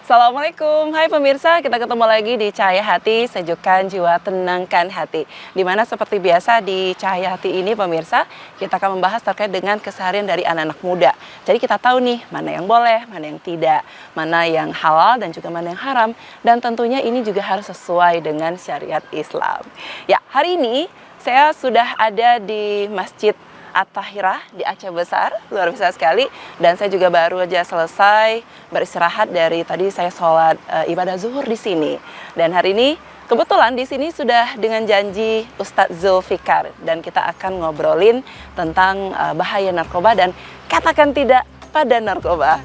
Assalamualaikum, hai pemirsa, kita ketemu lagi di Cahaya Hati, sejukkan jiwa, tenangkan hati. Dimana seperti biasa di Cahaya Hati ini pemirsa, kita akan membahas terkait dengan keseharian dari anak-anak muda. Jadi kita tahu nih, mana yang boleh, mana yang tidak, mana yang halal dan juga mana yang haram. Dan tentunya ini juga harus sesuai dengan syariat Islam. Ya, hari ini saya sudah ada di Masjid At-Tahirah di Aceh Besar, luar biasa sekali. Dan saya juga baru aja selesai beristirahat dari tadi saya sholat ibadah zuhur di sini. Dan hari ini kebetulan di sini sudah dengan janji Ustadz Zulfikar dan kita akan ngobrolin tentang bahaya narkoba dan katakan tidak pada narkoba.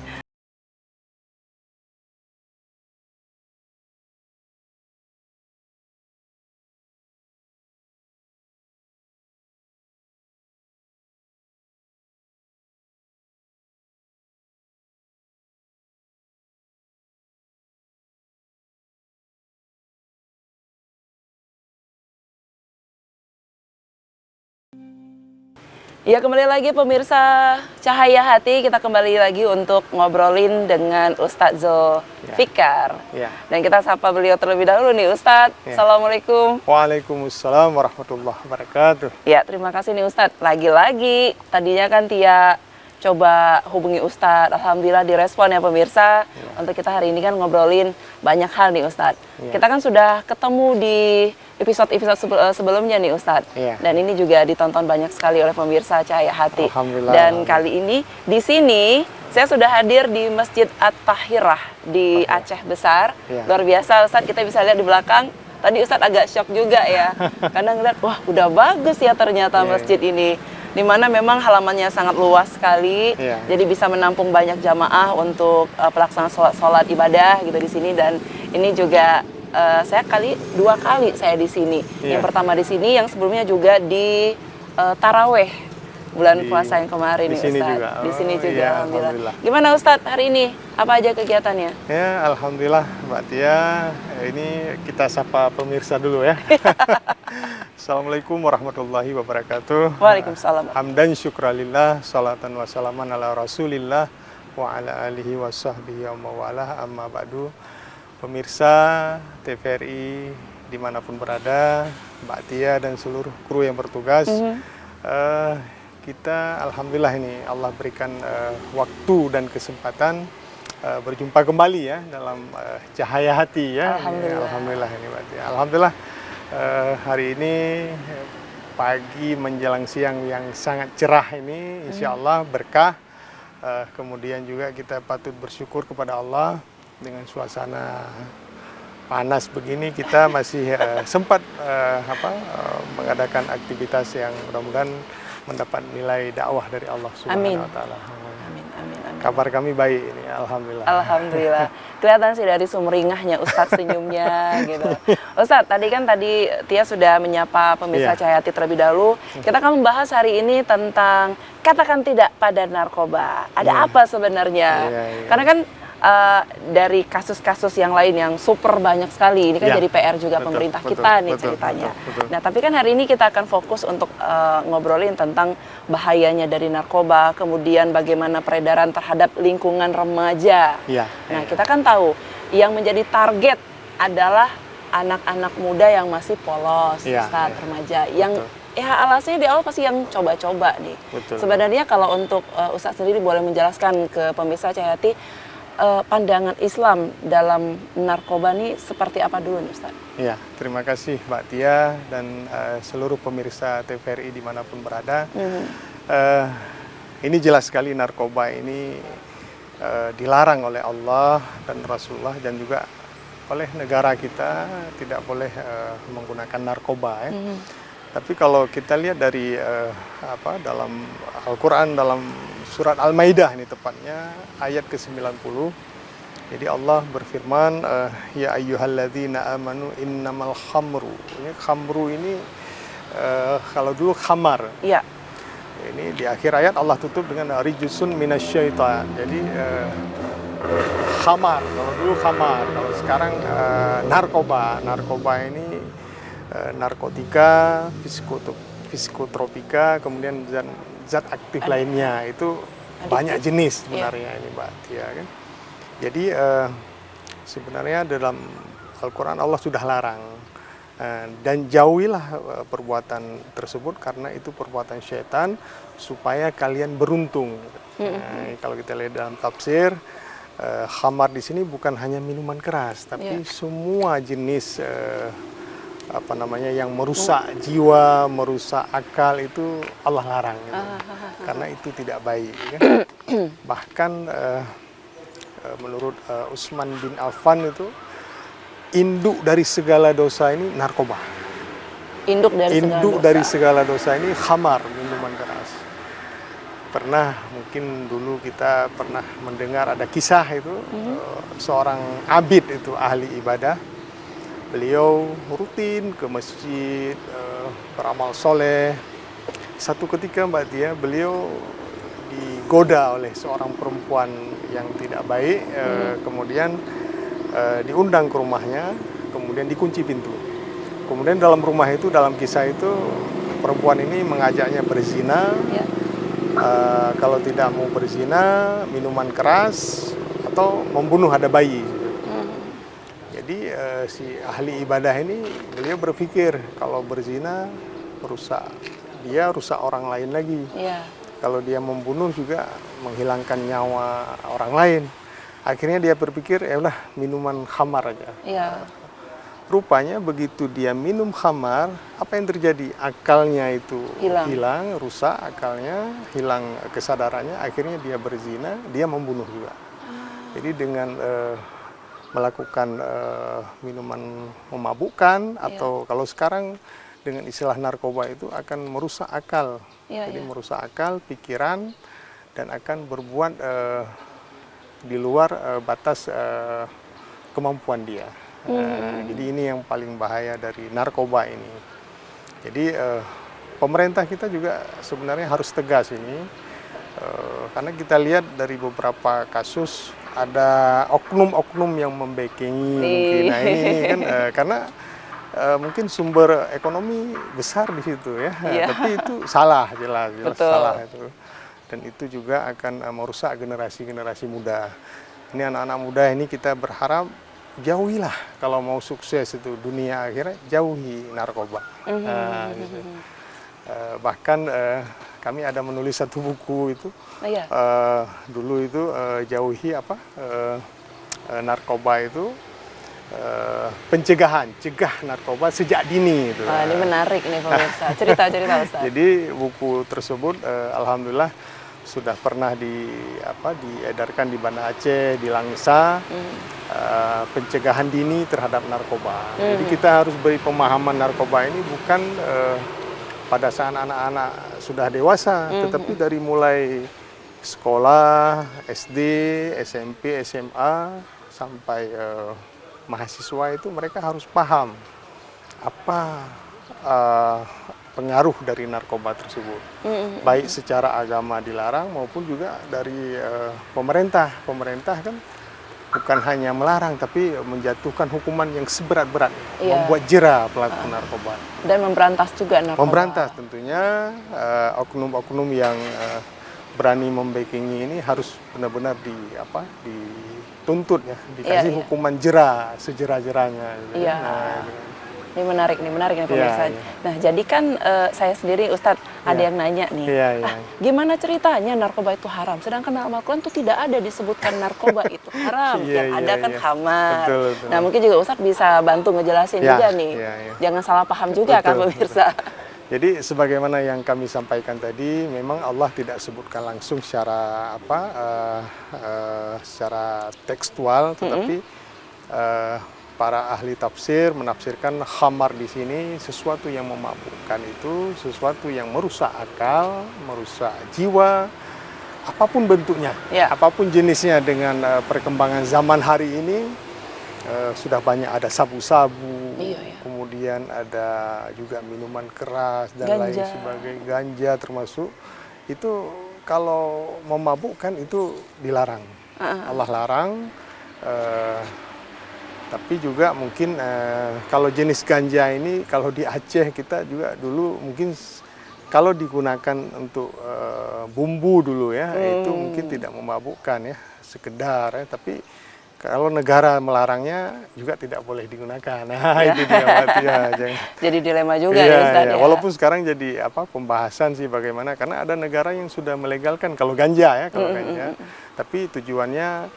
Ya, kembali lagi pemirsa Cahaya Hati, kita kembali lagi untuk ngobrolin dengan Ustadz Zulfikar. Ya. Dan kita sapa beliau terlebih dahulu nih Ustadz. Ya. Assalamualaikum. Waalaikumsalam warahmatullahi wabarakatuh. Ya, terima kasih nih Ustadz. Lagi-lagi tadinya kan Tia coba hubungi Ustadz. Alhamdulillah direspon ya pemirsa. Ya. Untuk kita hari ini kan ngobrolin banyak hal nih Ustadz. Ya. Kita kan sudah ketemu di episode-episode sebelumnya nih Ustadz. Ya. Dan ini juga ditonton banyak sekali oleh pemirsa Cahaya Hati. Alhamdulillah. Dan kali ini di sini saya sudah hadir di Masjid At-Tahirah di Aceh Besar. Ya. Luar biasa Ustadz, kita bisa lihat di belakang. Tadi Ustadz agak shock juga ya. Karena ngeliat, wah udah bagus ya ternyata masjid ini. Dimana memang halamannya sangat luas sekali. Jadi bisa menampung banyak jamaah untuk pelaksanaan sholat ibadah gitu di sini. Dan ini juga saya dua kali saya di sini. Yang pertama di sini, yang sebelumnya juga di Taraweh bulan puasa yang kemarin nih Ustadz. Di sini juga, ya, alhamdulillah. Gimana Ustadz hari ini? Apa aja kegiatannya? Ya, alhamdulillah Mbak Tia. Ini kita sapa pemirsa dulu ya. Assalamualaikum warahmatullahi wabarakatuh. Waalaikumsalam. Hamdan syukralillah, salatan wassalaman ala rasulillah wa ala alihi wa sahbihi wa mawalah, amma ba'du. Pemirsa TVRI dimanapun berada, Mbak Tia dan seluruh kru yang bertugas, kita alhamdulillah ini Allah berikan waktu dan kesempatan berjumpa kembali ya dalam Cahaya Hati ya. Alhamdulillah ini Mbak Tia. Alhamdulillah hari ini pagi menjelang siang yang sangat cerah ini, insya Allah berkah. Kemudian juga kita patut bersyukur kepada Allah. Dengan suasana panas begini kita masih sempat mengadakan aktivitas yang mudah-mudahan mendapat nilai dakwah dari Allah Subhanahu wa taala. Amin, amin, amin. Kabar kami baik ini, alhamdulillah. Alhamdulillah. Kelihatan sih dari sumringahnya Ustadz senyumnya gitu. Ustadz, tadi Tia sudah menyapa pemirsa Cahaya Hati terlebih dahulu. Kita akan membahas hari ini tentang katakan tidak pada narkoba. Ada apa sebenarnya? Karena kan dari kasus-kasus yang lain yang super banyak sekali, ini kan jadi PR juga pemerintah kita nih ceritanya. Nah, tapi kan hari ini kita akan fokus untuk ngobrolin tentang bahayanya dari narkoba, kemudian bagaimana peredaran terhadap lingkungan remaja. Nah, kita kan tahu yang menjadi target adalah anak-anak muda yang masih polos, saat remaja, yang ya alasannya di awal pasti yang coba-coba nih. Sebenarnya kalau untuk Ustadz sendiri boleh menjelaskan ke pemirsa Cahaya Hati, pandangan Islam dalam narkoba ini seperti apa dulu nih Ustaz? Ya, terima kasih Mbak Tia dan seluruh pemirsa TVRI dimanapun berada. Ini jelas sekali narkoba ini dilarang oleh Allah dan Rasulullah dan juga oleh negara kita, tidak boleh menggunakan narkoba ya. Tapi kalau kita lihat dari dalam Al-Quran, dalam surat Al-Maidah ini tepatnya ayat ke-90, jadi Allah berfirman, ya ayyuhalladzina amanu innamal khamru. Ini khamru ini kalau dulu khamar. Iya. Ini di akhir ayat Allah tutup dengan rijsun minasyaitan. Jadi khamar, kalau dulu khamar, kalau sekarang narkoba. Narkoba ini narkotika, psikotropika, kemudian zat aktif lainnya, itu banyak jenis sebenarnya ini Mbak Tia kan. Jadi sebenarnya dalam Al-Quran Allah sudah larang. Dan jauhilah perbuatan tersebut karena itu perbuatan syaitan supaya kalian beruntung. Kalau kita lihat dalam tafsir, khamar di sini bukan hanya minuman keras, tapi semua jenis yang merusak jiwa, merusak akal itu Allah larang. Gitu. Karena itu tidak baik. Kan? Bahkan menurut Utsman bin Affan itu, induk dari segala dosa ini narkoba. Induk dari segala dosa ini khamar, minuman keras. Pernah, mungkin dulu kita pernah mendengar ada kisah itu, seorang abid itu, ahli ibadah. Beliau rutin ke masjid, beramal soleh. Satu ketika Mbak Tia, beliau digoda oleh seorang perempuan yang tidak baik, kemudian diundang ke rumahnya, kemudian dikunci pintu. Kemudian dalam rumah itu, dalam kisah itu, perempuan ini mengajaknya berzina. Kalau tidak mau berzina, minuman keras, atau membunuh, ada bayi. Jadi si ahli ibadah ini, beliau berpikir kalau berzina rusak dia, rusak orang lain lagi. Kalau dia membunuh juga menghilangkan nyawa orang lain. Akhirnya dia berpikir, ya udah minuman khamar aja. Rupanya begitu dia minum khamar, apa yang terjadi? Akalnya itu hilang, rusak akalnya, hilang kesadarannya. Akhirnya dia berzina, dia membunuh juga. Jadi dengan melakukan minuman memabukkan, atau kalau sekarang dengan istilah narkoba itu akan merusak akal. Jadi merusak akal, pikiran, dan akan berbuat di luar batas kemampuan dia. Jadi ini yang paling bahaya dari narkoba ini. Jadi pemerintah kita juga sebenarnya harus tegas ini, karena kita lihat dari beberapa kasus ada oknum-oknum yang membackingi mungkin. Nah ini kan karena mungkin sumber ekonomi besar di situ ya, tapi itu salah, jelas salah itu. Dan itu juga akan merusak generasi-generasi muda. Ini anak-anak muda ini kita berharap jauhilah kalau mau sukses itu dunia akhirat, jauhi narkoba. Gitu. Bahkan kami ada menulis satu buku itu, dulu itu jauhi narkoba itu, pencegahan, cegah narkoba sejak dini. Itu. Ini menarik nih pemirsa, cerita-cerita Ustaz. Jadi buku tersebut alhamdulillah sudah pernah diedarkan di Banda Aceh, di Langsa, pencegahan dini terhadap narkoba. Jadi kita harus beri pemahaman narkoba ini bukan pada saat anak-anak sudah dewasa, tetapi dari mulai sekolah, SD, SMP, SMA, sampai mahasiswa itu mereka harus paham apa pengaruh dari narkoba tersebut, baik secara agama dilarang maupun juga dari pemerintah. Pemerintah kan bukan hanya melarang, tapi menjatuhkan hukuman yang seberat-beratnya, membuat jera pelaku narkoba. Dan memberantas juga narkoba. Memberantas tentunya oknum-oknum yang berani membackingi ini harus benar-benar dituntut ya, dikasih hukuman jera sejera-jeranya. Ini menarik nih pemirsa. Nah, jadi kan saya sendiri Ustadz ada yang nanya nih, gimana ceritanya narkoba itu haram? Sedangkan dalam Al-Quran itu tidak ada disebutkan narkoba itu haram. Yang ada kan khamar. Betul. Nah, mungkin juga Ustadz bisa bantu ngejelasin juga nih. Jangan salah paham juga kan pemirsa. Jadi sebagaimana yang kami sampaikan tadi, memang Allah tidak sebutkan langsung secara secara tekstual, tetapi para ahli tafsir menafsirkan khamar di sini sesuatu yang memabukkan, itu sesuatu yang merusak akal, merusak jiwa, apapun bentuknya, apapun jenisnya. Dengan perkembangan zaman hari ini sudah banyak ada sabu-sabu, kemudian ada juga minuman keras dan lain sebagainya, ganja termasuk. Itu kalau memabukkan itu dilarang, Allah larang. Tapi juga mungkin kalau jenis ganja ini, kalau di Aceh kita juga dulu mungkin kalau digunakan untuk bumbu dulu ya, itu mungkin tidak memabukkan ya, sekedar ya. Tapi kalau negara melarangnya juga tidak boleh digunakan. Nah, itu dia Mbak Tia. Jadi dilema juga iya, ya Ustaz iya. ya. Walaupun sekarang jadi pembahasan sih bagaimana, karena ada negara yang sudah melegalkan kalau ganja ya, tapi tujuannya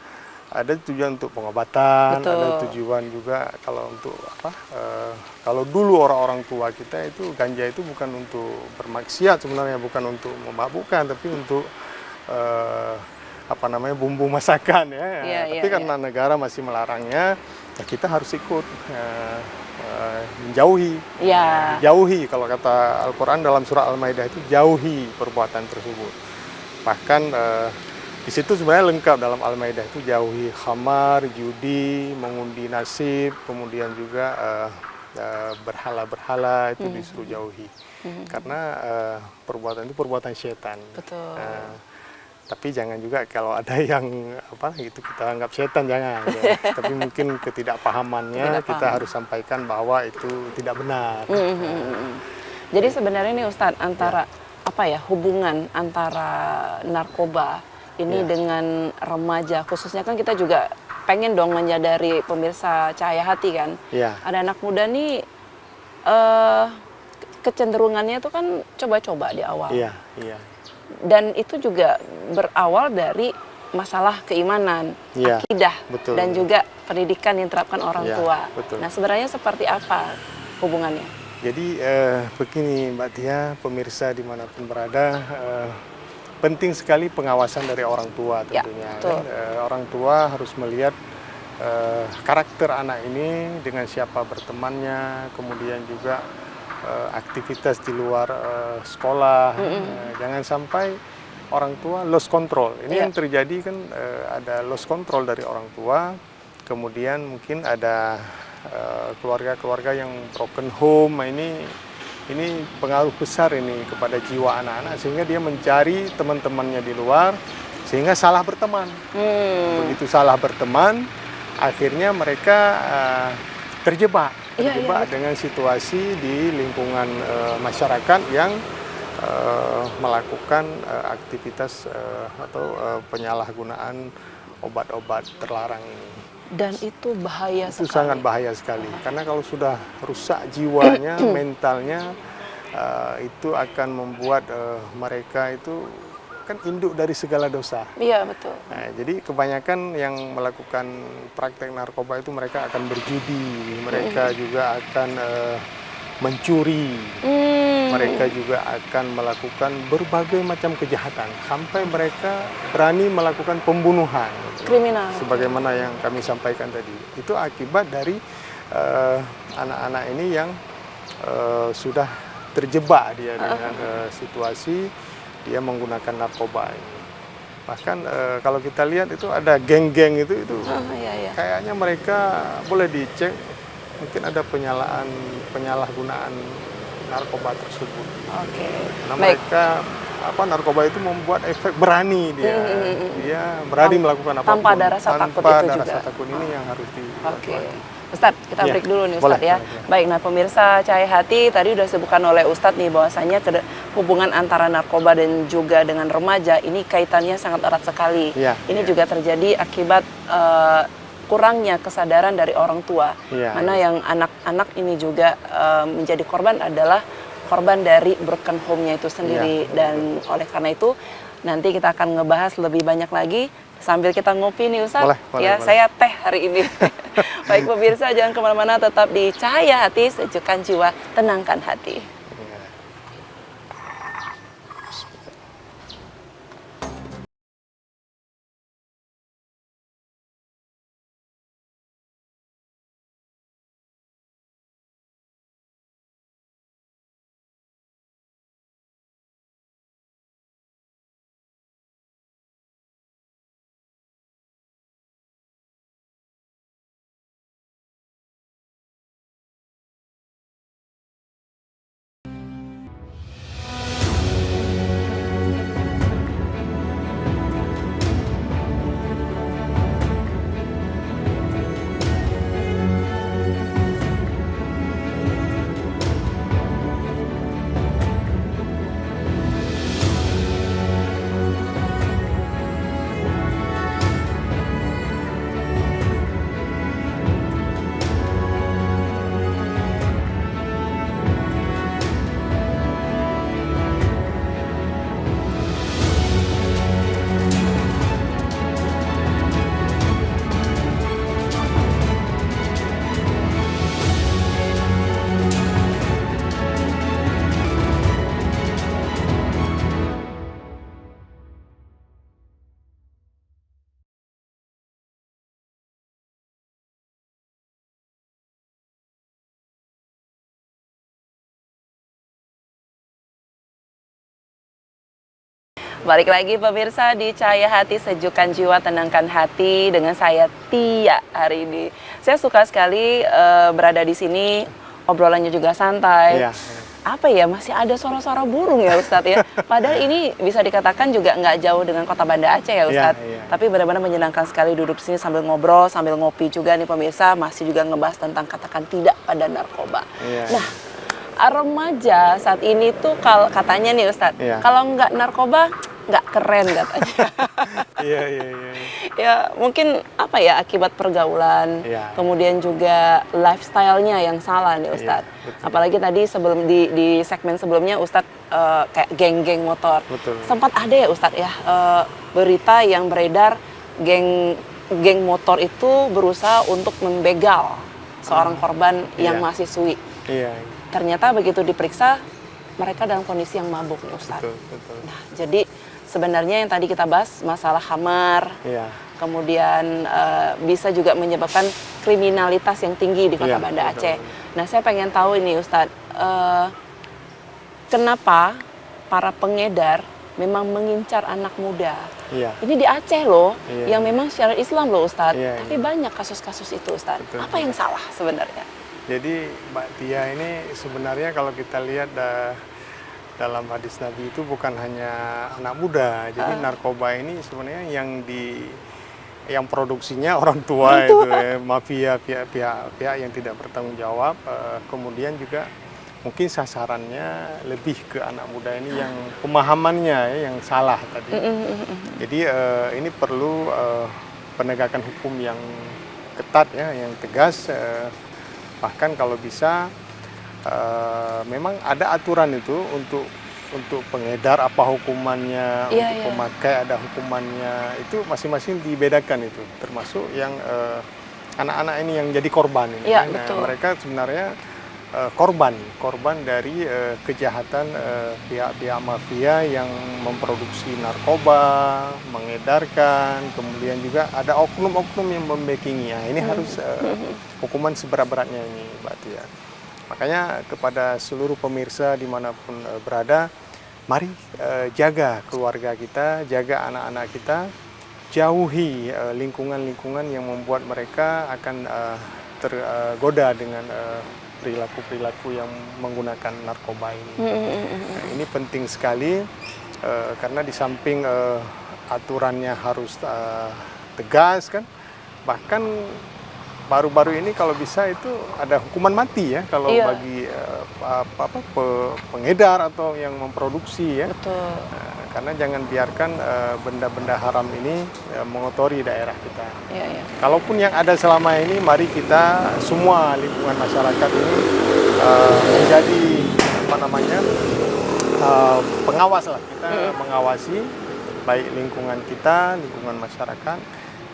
ada tujuan untuk pengobatan, Betul. ada tujuan juga kalau untuk kalau dulu orang-orang tua kita itu ganja itu bukan untuk bermaksiat sebenarnya, bukan untuk memabukkan, tapi untuk bumbu masakan ya. Tapi karena negara masih melarangnya, ya kita harus ikut menjauhi. Jauhi, kalau kata Al-Quran dalam surah Al-Maidah itu jauhi perbuatan tersebut. Bahkan di situ sebenarnya lengkap dalam Al-Maidah itu jauhi khamar, judi, mengundi nasib, kemudian juga berhala-berhala itu disuruh jauhi. Karena perbuatan itu perbuatan setan. Betul. Tapi jangan juga kalau ada yang itu kita anggap setan, jangan ya. Tapi mungkin ketidakpahamannya kita harus sampaikan bahwa itu tidak benar. Jadi sebenarnya nih Ustadz, antara hubungan antara narkoba ini dengan remaja, khususnya kan kita juga pengen dong menyadari pemirsa Cahaya Hati kan. Ada anak muda nih kecenderungannya itu kan coba-coba di awal. Dan itu juga berawal dari masalah keimanan, akidah, dan juga pendidikan yang diterapkan orang tua. Nah, sebenarnya seperti apa hubungannya? Jadi begini Mbak Tia, pemirsa dimanapun berada, penting sekali pengawasan dari orang tua tentunya. Orang tua harus melihat karakter anak ini, dengan siapa bertemannya, kemudian juga aktivitas di luar sekolah. Jangan sampai orang tua lost control. Ini yang terjadi kan, ada lost control dari orang tua, kemudian mungkin ada keluarga-keluarga yang broken home. Ini pengaruh besar ini kepada jiwa anak-anak, sehingga dia mencari teman-temannya di luar, sehingga salah berteman. Begitu salah berteman, akhirnya mereka terjebak dengan situasi di lingkungan masyarakat yang melakukan aktivitas atau penyalahgunaan obat-obat terlarang ini. Dan itu bahaya sekali. Itu sangat bahaya sekali, karena kalau sudah rusak jiwanya, mentalnya, itu akan membuat mereka itu kan induk dari segala dosa. Iya, betul. Nah, jadi kebanyakan yang melakukan praktek narkoba itu mereka akan berjudi, mereka juga akan mencuri, mereka juga akan melakukan berbagai macam kejahatan, sampai mereka berani melakukan pembunuhan. Kriminal. Sebagaimana yang kami sampaikan tadi, itu akibat dari anak-anak ini yang sudah terjebak dia dengan situasi dia menggunakan narkoba ini. Bahkan kalau kita lihat itu ada geng-geng itu kayaknya mereka boleh dicek, mungkin ada penyalahgunaan narkoba tersebut. Karena mereka narkoba itu membuat efek berani, dia berani melakukan apapun tanpa ada rasa takut itu juga. Rasa takut ini yang harus diperhatikan. Ustadz, kita break dulu nih Ustadz ya. Baik, nah pemirsa Cahaya Hati, tadi sudah disebutkan oleh Ustadz nih bahwasanya hubungan antara narkoba dan juga dengan remaja ini kaitannya sangat erat sekali. Ini juga terjadi akibat kurangnya kesadaran dari orang tua. Mana yang anak-anak ini juga menjadi korban adalah korban dari broken home-nya itu sendiri. Dan oleh karena itu nanti kita akan ngebahas lebih banyak lagi sambil kita ngopi nih Ustadz. Boleh. Saya teh hari ini. Baik pemirsa, jangan kemana-mana, tetap di Cahaya Hati, sejukkan jiwa, tenangkan hati. Balik lagi pemirsa di Cahaya Hati, sejukkan jiwa, tenangkan hati dengan saya Tia hari ini. Saya suka sekali berada di sini, obrolannya juga santai. Iya. Apa ya, masih ada suara-suara burung ya Ustadz ya. Padahal ini bisa dikatakan juga nggak jauh dengan kota Banda Aceh ya Ustadz. Iya. Tapi benar-benar menyenangkan sekali duduk di sini sambil ngobrol, sambil ngopi juga nih pemirsa. Masih juga ngebahas tentang katakan tidak pada narkoba. Iya. Nah, remaja saat ini tuh kalau katanya nih Ustadz, Iya. kalau nggak narkoba nggak keren katanya. Iya. Ya mungkin apa ya, akibat pergaulan, Iya. kemudian juga lifestyle-nya yang salah nih Ustadz. betul. Apalagi tadi sebelum di segmen sebelumnya Ustadz kayak geng-geng motor. Betul. Sempat ada ya Ustadz ya berita yang beredar geng motor itu berusaha untuk membegal seorang korban yang Iya. mahasiswi. Iya. Ternyata begitu diperiksa mereka dalam kondisi yang mabuk nih Ustadz. Betul. Nah, jadi sebenarnya yang tadi kita bahas masalah khamar, Iya. kemudian bisa juga menyebabkan kriminalitas yang tinggi di kota Iya, Banda betul. Aceh. Nah, saya pengen tahu ini Ustadz, kenapa para pengedar memang mengincar anak muda? Iya. Ini di Aceh loh, Iya. yang memang syariat Islam loh Ustadz. Iya, Tapi banyak kasus-kasus itu Ustadz. Betul. Apa yang salah sebenarnya? Jadi Mbak Tia ini sebenarnya kalau kita lihat dalam hadis Nabi itu bukan hanya anak muda. Jadi narkoba ini sebenarnya yang produksinya orang tua itu mafia, pihak yang tidak bertanggung jawab. Kemudian juga mungkin sasarannya lebih ke anak muda ini yang pemahamannya yang salah tadi. Jadi ini perlu penegakan hukum yang ketat ya, yang tegas. Bahkan kalau bisa memang ada aturan itu untuk pengedar apa hukumannya, Iya, untuk pemakai ada hukumannya, itu masing-masing dibedakan itu, termasuk yang anak-anak ini yang jadi korban ini. Iya, Nah, betul. mereka sebenarnya korban dari kejahatan pihak-pihak mafia yang memproduksi narkoba, mengedarkan, kemudian juga ada oknum-oknum yang membackingi. Nah, ini harus hukuman seberat-beratnya ini, Mbak Tia. Makanya kepada seluruh pemirsa dimanapun berada, mari jaga keluarga kita, jaga anak-anak kita, jauhi lingkungan-lingkungan yang membuat mereka akan tergoda dengan perilaku-perilaku yang menggunakan narkoba ini. Nah, ini penting sekali karena di samping aturannya harus tegas kan, bahkan baru-baru ini kalau bisa itu ada hukuman mati ya kalau bagi pengedar atau yang memproduksi ya. Betul. Karena jangan biarkan benda-benda haram ini mengotori daerah kita. Iya. Kalaupun yang ada selama ini, mari kita semua lingkungan masyarakat ini menjadi pengawas lah. Kita mengawasi baik lingkungan kita, lingkungan masyarakat.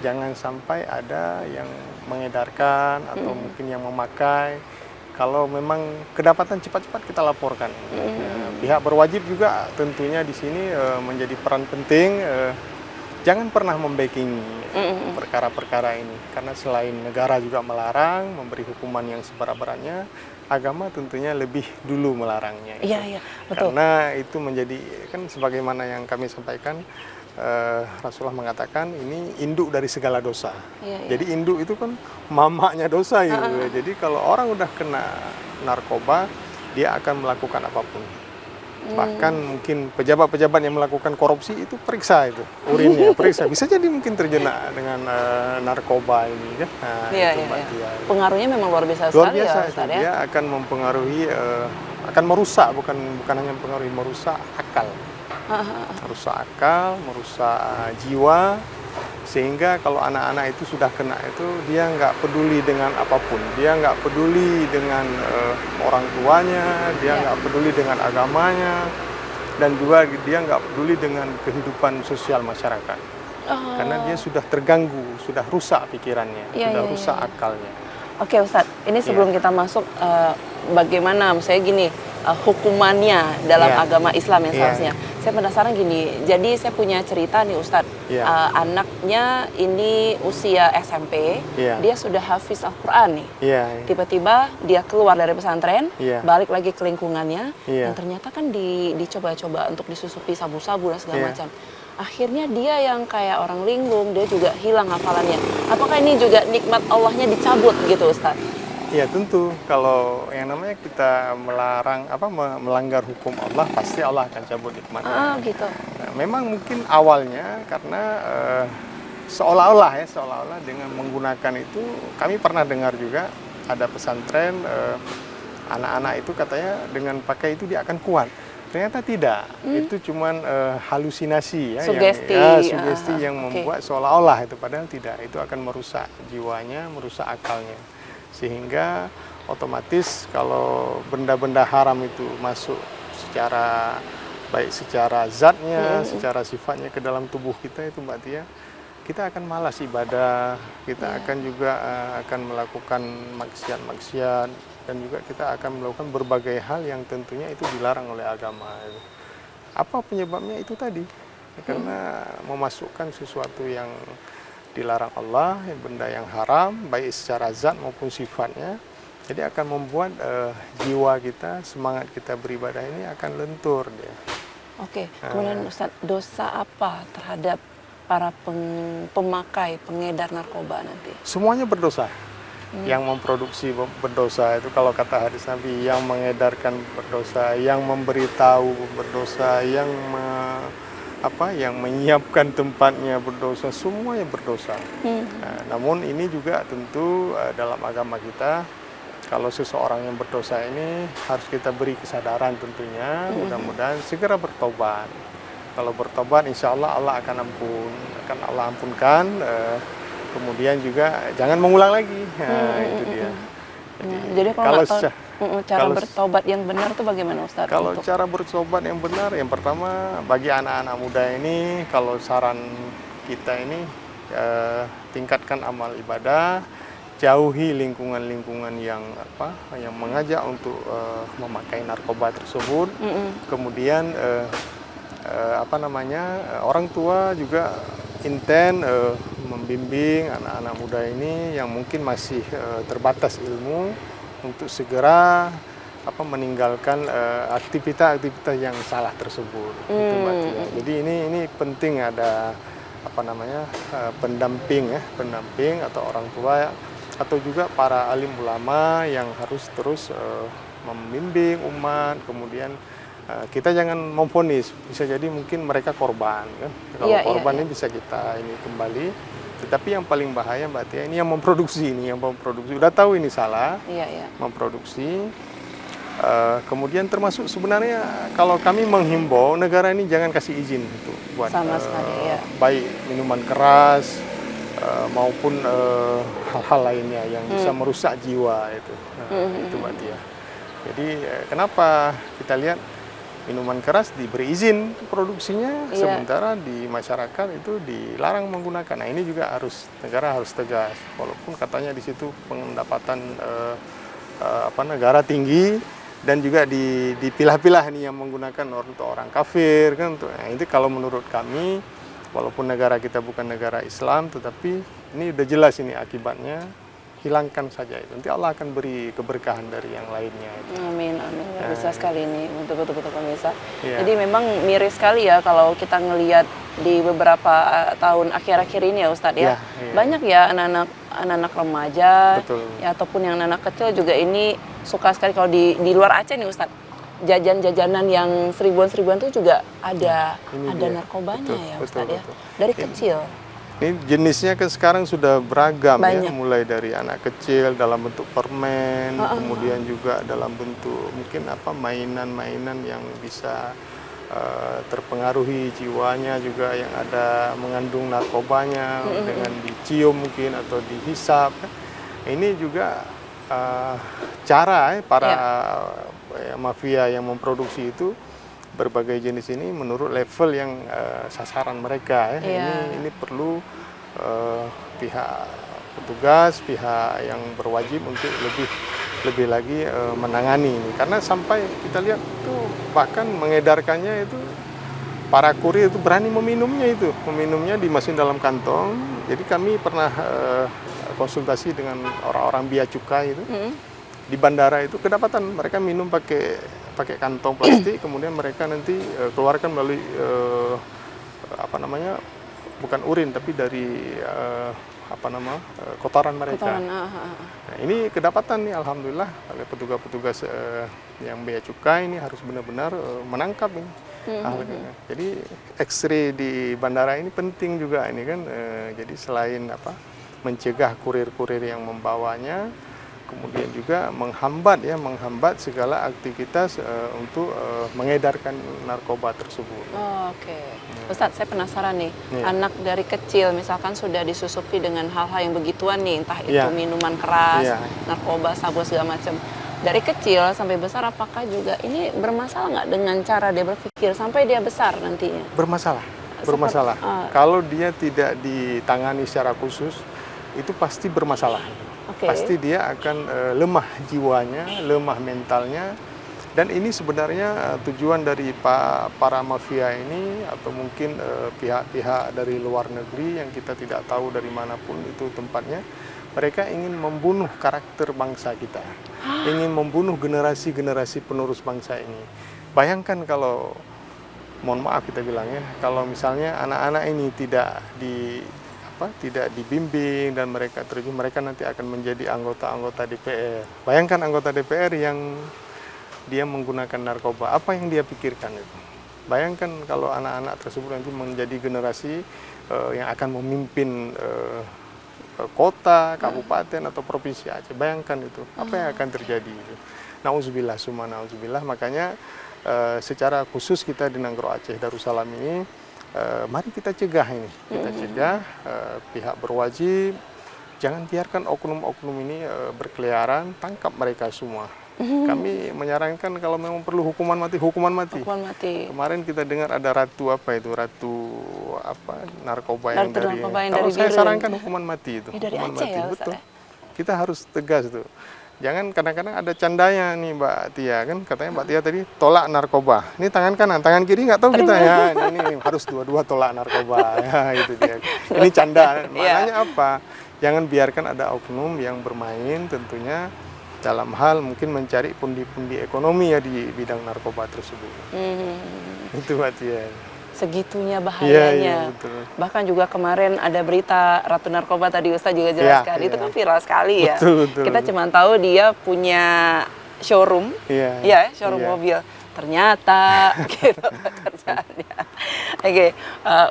Jangan sampai ada yang mengedarkan atau mungkin yang memakai. Kalau memang kedapatan cepat-cepat kita laporkan. Pihak berwajib juga tentunya di sini menjadi peran penting. Jangan pernah membacking perkara-perkara ini, karena selain negara juga melarang, memberi hukuman yang seberat-beratnya, agama tentunya lebih dulu melarangnya. Iya, betul. Karena itu menjadi kan sebagaimana yang kami sampaikan. Rasulullah mengatakan ini induk dari segala dosa. Jadi induk itu kan mamanya dosa gitu. Jadi kalau orang udah kena narkoba, dia akan melakukan apapun. Bahkan mungkin pejabat-pejabat yang melakukan korupsi itu periksa itu urinnya, periksa. Bisa jadi mungkin terjena dengan narkoba ini kan. Nah, itu Mbak Tia. Pengaruhnya memang luar biasa Luar sekali biasa ya itu. Ustadz ya. Dia akan mempengaruhi, akan merusak, bukan hanya mempengaruhi, merusak akal. Merusak akal, merusak jiwa, sehingga kalau anak-anak itu sudah kena itu dia nggak peduli dengan apapun, dia nggak peduli dengan orang tuanya, dia nggak peduli dengan agamanya, dan juga dia nggak peduli dengan kehidupan sosial masyarakat, karena dia sudah terganggu, sudah rusak pikirannya, sudah rusak akalnya. Oke Ustadz, ini sebelum kita masuk bagaimana, misalnya gini, hukumannya dalam agama Islam yang seharusnya. Saya penasaran gini, jadi saya punya cerita nih Ustadz. Iya. Anaknya ini usia SMP, Iya. dia sudah hafiz Al-Quran nih. Iya. Tiba-tiba dia keluar dari pesantren, Iya. balik lagi ke lingkungannya, Iya. dan ternyata kan dicoba-coba untuk disusupi sabu-sabu dan segala Iya. macam. Akhirnya dia yang kayak orang linglung, dia juga hilang hafalannya. Apakah ini juga nikmat Allahnya dicabut gitu Ustadz? Ya tentu, kalau yang namanya kita melanggar hukum Allah, pasti Allah akan cabut nikmatnya. Gitu. Nah, memang mungkin awalnya karena seolah-olah dengan menggunakan itu, kami pernah dengar juga ada pesantren anak-anak itu katanya dengan pakai itu dia akan kuat. Ternyata tidak, itu cuman halusinasi ya, sugesti yang membuat seolah-olah itu, padahal tidak, itu akan merusak jiwanya, merusak akalnya. Sehingga otomatis kalau benda-benda haram itu masuk secara baik secara zatnya, secara sifatnya ke dalam tubuh kita itu Mbak Tia, kita akan malas ibadah, kita akan juga akan melakukan maksiat-maksiat, dan juga kita akan melakukan berbagai hal yang tentunya itu dilarang oleh agama. Apa penyebabnya itu tadi? Karena memasukkan sesuatu yang dilarang Allah, benda yang haram, baik secara zat maupun sifatnya, jadi akan membuat jiwa kita, semangat kita beribadah ini akan lentur dia. Oke, kemudian Ustadz, dosa apa terhadap para pemakai, pengedar narkoba nanti? Semuanya berdosa. Yang memproduksi berdosa, itu kalau kata hadis Nabi, yang mengedarkan berdosa, yang memberitahu berdosa, yang menyiapkan tempatnya berdosa, semuanya berdosa. Nah, namun ini juga tentu dalam agama kita, kalau seseorang yang berdosa ini harus kita beri kesadaran tentunya, mudah-mudahan segera bertobat. Kalau bertobat, insya Allah Allah akan Allah ampunkan. Kemudian juga jangan mengulang lagi. Nah, itu dia. Jadi cara bertobat yang benar itu bagaimana Ustadz? Kalau cara bertobat yang benar, yang pertama bagi anak-anak muda ini, kalau saran kita ini tingkatkan amal ibadah, jauhi lingkungan-lingkungan yang mengajak untuk memakai narkoba tersebut. Kemudian orang tua juga intent membimbing anak-anak muda ini yang mungkin masih terbatas ilmu untuk segera meninggalkan aktivitas-aktivitas yang salah tersebut. Itu Mbak Tia. Jadi ini penting ada pendamping atau orang tua atau juga para alim ulama yang harus terus membimbing umat. Kemudian kita jangan memvonis, bisa jadi mungkin mereka korban kan. Kalau korban ini bisa kita ini kembali. Tetapi yang paling bahaya Mbak Tia ini yang memproduksi udah tahu ini salah, memproduksi. Kemudian termasuk sebenarnya kalau kami menghimbau negara ini jangan kasih izin untuk buat baik minuman keras maupun hal-hal lainnya yang bisa merusak jiwa itu. Itu Mbak Tia. Jadi kenapa kita lihat minuman keras diberi izin produksinya, sementara di masyarakat itu dilarang menggunakan. Nah ini juga negara harus tegas, walaupun katanya di situ pendapatan negara tinggi dan juga dipilah-pilah nih yang menggunakan untuk orang kafir kan. Nah, itu kalau menurut kami, walaupun negara kita bukan negara Islam, tetapi ini udah jelas ini akibatnya. Hilangkan saja itu, nanti Allah akan beri keberkahan dari yang lainnya itu. Amin, amin. Bisa sekali ini untuk betul-betul pemirsa. Jadi memang miris sekali ya kalau kita ngelihat di beberapa tahun akhir-akhir ini ya Ustadz ya. Banyak ya anak-anak remaja ya, ataupun yang anak kecil juga ini suka sekali kalau di luar Aceh nih Ustadz. Jajan-jajanan yang seribuan-seribuan itu juga ada narkobanya ya Ustadz ya. Dari kecil. Ini jenisnya kan sekarang sudah beragam ya, mulai dari anak kecil dalam bentuk permen, kemudian juga dalam bentuk mungkin mainan-mainan yang bisa terpengaruhi jiwanya juga, yang ada mengandung narkobanya dengan dicium mungkin atau dihisap. Ini juga cara para mafia yang memproduksi itu berbagai jenis ini menurut level yang sasaran mereka ya. Ini perlu pihak petugas, pihak yang berwajib untuk lebih lagi menangani ini, karena sampai kita lihat tuh bahkan mengedarkannya itu para kurir itu berani meminumnya dimasukin dalam kantong. Jadi kami pernah konsultasi dengan orang-orang bea cukai itu di bandara itu, kedapatan mereka minum pakai kantong plastik, kemudian mereka nanti keluarkan melalui bukan urin tapi dari kotoran mereka. Nah, ini kedapatan nih, alhamdulillah oleh petugas-petugas yang bea cukai ini harus benar-benar menangkap ini. Jadi X-ray di bandara ini penting juga ini kan. Jadi selain mencegah kurir-kurir yang membawanya, kemudian juga menghambat segala aktivitas untuk mengedarkan narkoba tersebut. Oke. Ustadz, saya penasaran nih, anak dari kecil misalkan sudah disusupi dengan hal-hal yang begituan nih, entah itu minuman keras, narkoba, sabu segala macam. Dari kecil sampai besar, apakah juga ini bermasalah nggak dengan cara dia berpikir sampai dia besar nantinya? Bermasalah. Kalau dia tidak ditangani secara khusus, itu pasti bermasalah. Pasti dia akan lemah jiwanya, lemah mentalnya. Dan ini sebenarnya tujuan dari para mafia ini, atau mungkin pihak-pihak dari luar negeri yang kita tidak tahu dari manapun itu tempatnya. Mereka ingin membunuh karakter bangsa kita, ingin membunuh generasi-generasi penerus bangsa ini. Bayangkan kalau, mohon maaf kita bilangnya, kalau misalnya anak-anak ini tidak dibimbing dan mereka terjun, mereka nanti akan menjadi anggota-anggota DPR. Bayangkan anggota DPR yang dia menggunakan narkoba, apa yang dia pikirkan itu. Bayangkan kalau anak-anak tersebut nanti menjadi generasi yang akan memimpin kota, kabupaten, atau provinsi Aceh. Bayangkan itu, apa yang akan terjadi itu. Nauzubillah, summa nauzubillah. Makanya secara khusus kita di Nanggro Aceh Darussalam ini, mari kita cegah ini. Kita cegah, pihak berwajib, jangan biarkan oknum-oknum ini berkeliaran, tangkap mereka semua. Kami menyarankan kalau memang perlu hukuman mati. Kemarin kita dengar ada ratu narkoba yang dari. Kalau saya sarankan hukuman mati itu. Dari hukuman Aceh mati, ya, betul. Kita harus tegas tuh. Jangan kadang-kadang ada candanya nih Mbak Tia kan, katanya Mbak Tia tadi tolak narkoba. Ini tangan kanan, tangan kiri nggak tahu kita ya. Ini harus dua-dua tolak narkoba. Ya itu dia. Ini canda. Maknanya apa? Jangan biarkan ada oknum yang bermain tentunya dalam hal mungkin mencari pundi-pundi ekonomi ya di bidang narkoba tersebut. Itu Mbak Tia. Segitunya bahayanya. Betul. Bahkan juga kemarin ada berita Ratu Narkoba tadi Ustaz juga jelaskan. Itu kan viral sekali ya. Betul. Kita cuma tahu dia punya showroom, showroom mobil. Ternyata gitu kerjaannya. Oke,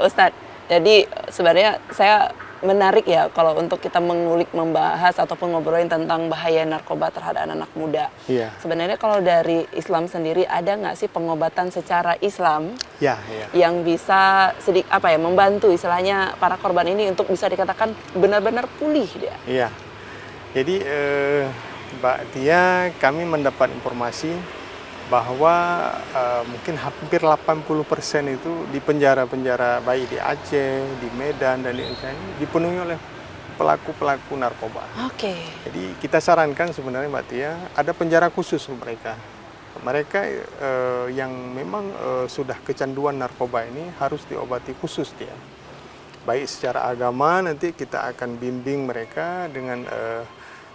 Ustadz. Jadi sebenarnya saya menarik ya kalau untuk kita mengulik, membahas ataupun ngobrolin tentang bahaya narkoba terhadap anak-anak muda. Sebenarnya kalau dari Islam sendiri ada nggak sih pengobatan secara Islam yang bisa membantu istilahnya para korban ini untuk bisa dikatakan benar-benar pulih dia? Jadi Mbak Tia, kami mendapat informasi bahwa mungkin hampir 80% itu di penjara-penjara baik di Aceh, di Medan, dan di Indonesia ini dipenuhi oleh pelaku-pelaku narkoba. Jadi kita sarankan sebenarnya Mbak Tia, ada penjara khusus untuk mereka. Mereka yang memang sudah kecanduan narkoba ini harus diobati khusus dia. Baik secara agama, nanti kita akan bimbing mereka dengan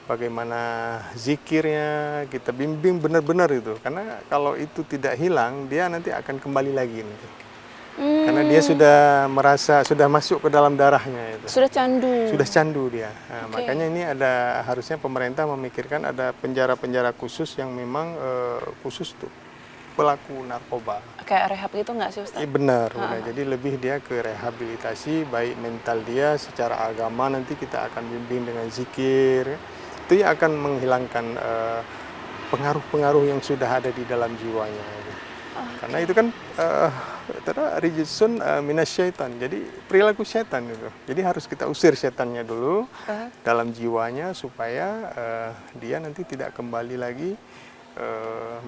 bagaimana zikirnya, kita bimbing benar-benar itu. Karena kalau itu tidak hilang, dia nanti akan kembali lagi nanti. Karena dia sudah masuk ke dalam darahnya itu. Sudah candu dia. Nah, makanya ini harusnya pemerintah memikirkan ada penjara-penjara khusus yang memang khusus tuh pelaku narkoba. Kayak rehab gitu nggak sih Ustaz? Benar. Jadi lebih dia ke rehabilitasi, baik mental dia secara agama, nanti kita akan bimbing dengan zikir. Itu yang akan menghilangkan pengaruh-pengaruh yang sudah ada di dalam jiwanya. Karena itu kan rijisun minasyaitan, jadi perilaku setan itu. Jadi harus kita usir setannya dulu dalam jiwanya supaya dia nanti tidak kembali lagi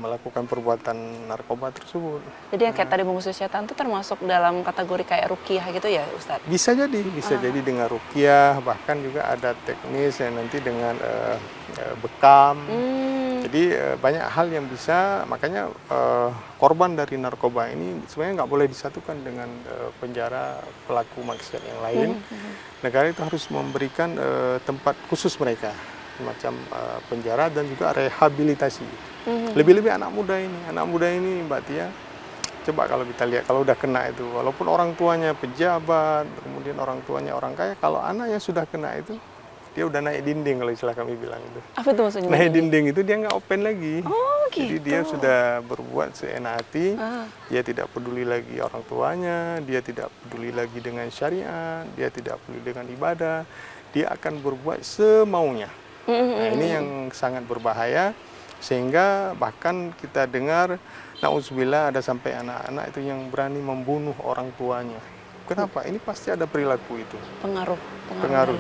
melakukan perbuatan narkoba tersebut. Jadi yang kayak tadi mengusir setan itu termasuk dalam kategori kayak ruqyah gitu ya Ustaz? Bisa jadi dengan ruqyah, bahkan juga ada teknis yang nanti dengan bekam. Jadi banyak hal yang bisa, makanya korban dari narkoba ini sebenarnya nggak boleh disatukan dengan penjara pelaku maksiat yang lain. Negara itu harus memberikan tempat khusus mereka, semacam penjara dan juga rehabilitasi. Lebih-lebih anak muda ini Mbak Tia, coba kalau kita lihat kalau udah kena itu, walaupun orang tuanya pejabat, kemudian orang tuanya orang kaya, kalau anaknya sudah kena itu, dia udah naik dinding kalau istilah kami bilang itu. Apa itu maksudnya? Naik dinding itu dia nggak open lagi. Oh, gitu. Jadi dia sudah berbuat seenak hati, dia tidak peduli lagi orang tuanya, dia tidak peduli lagi dengan syariat, dia tidak peduli dengan ibadah, dia akan berbuat semaunya. Nah, ini yang sangat berbahaya, sehingga bahkan kita dengar, na'udzubillah, ada sampai anak-anak itu yang berani membunuh orang tuanya. Kenapa? Ini pasti ada perilaku itu. Pengaruh.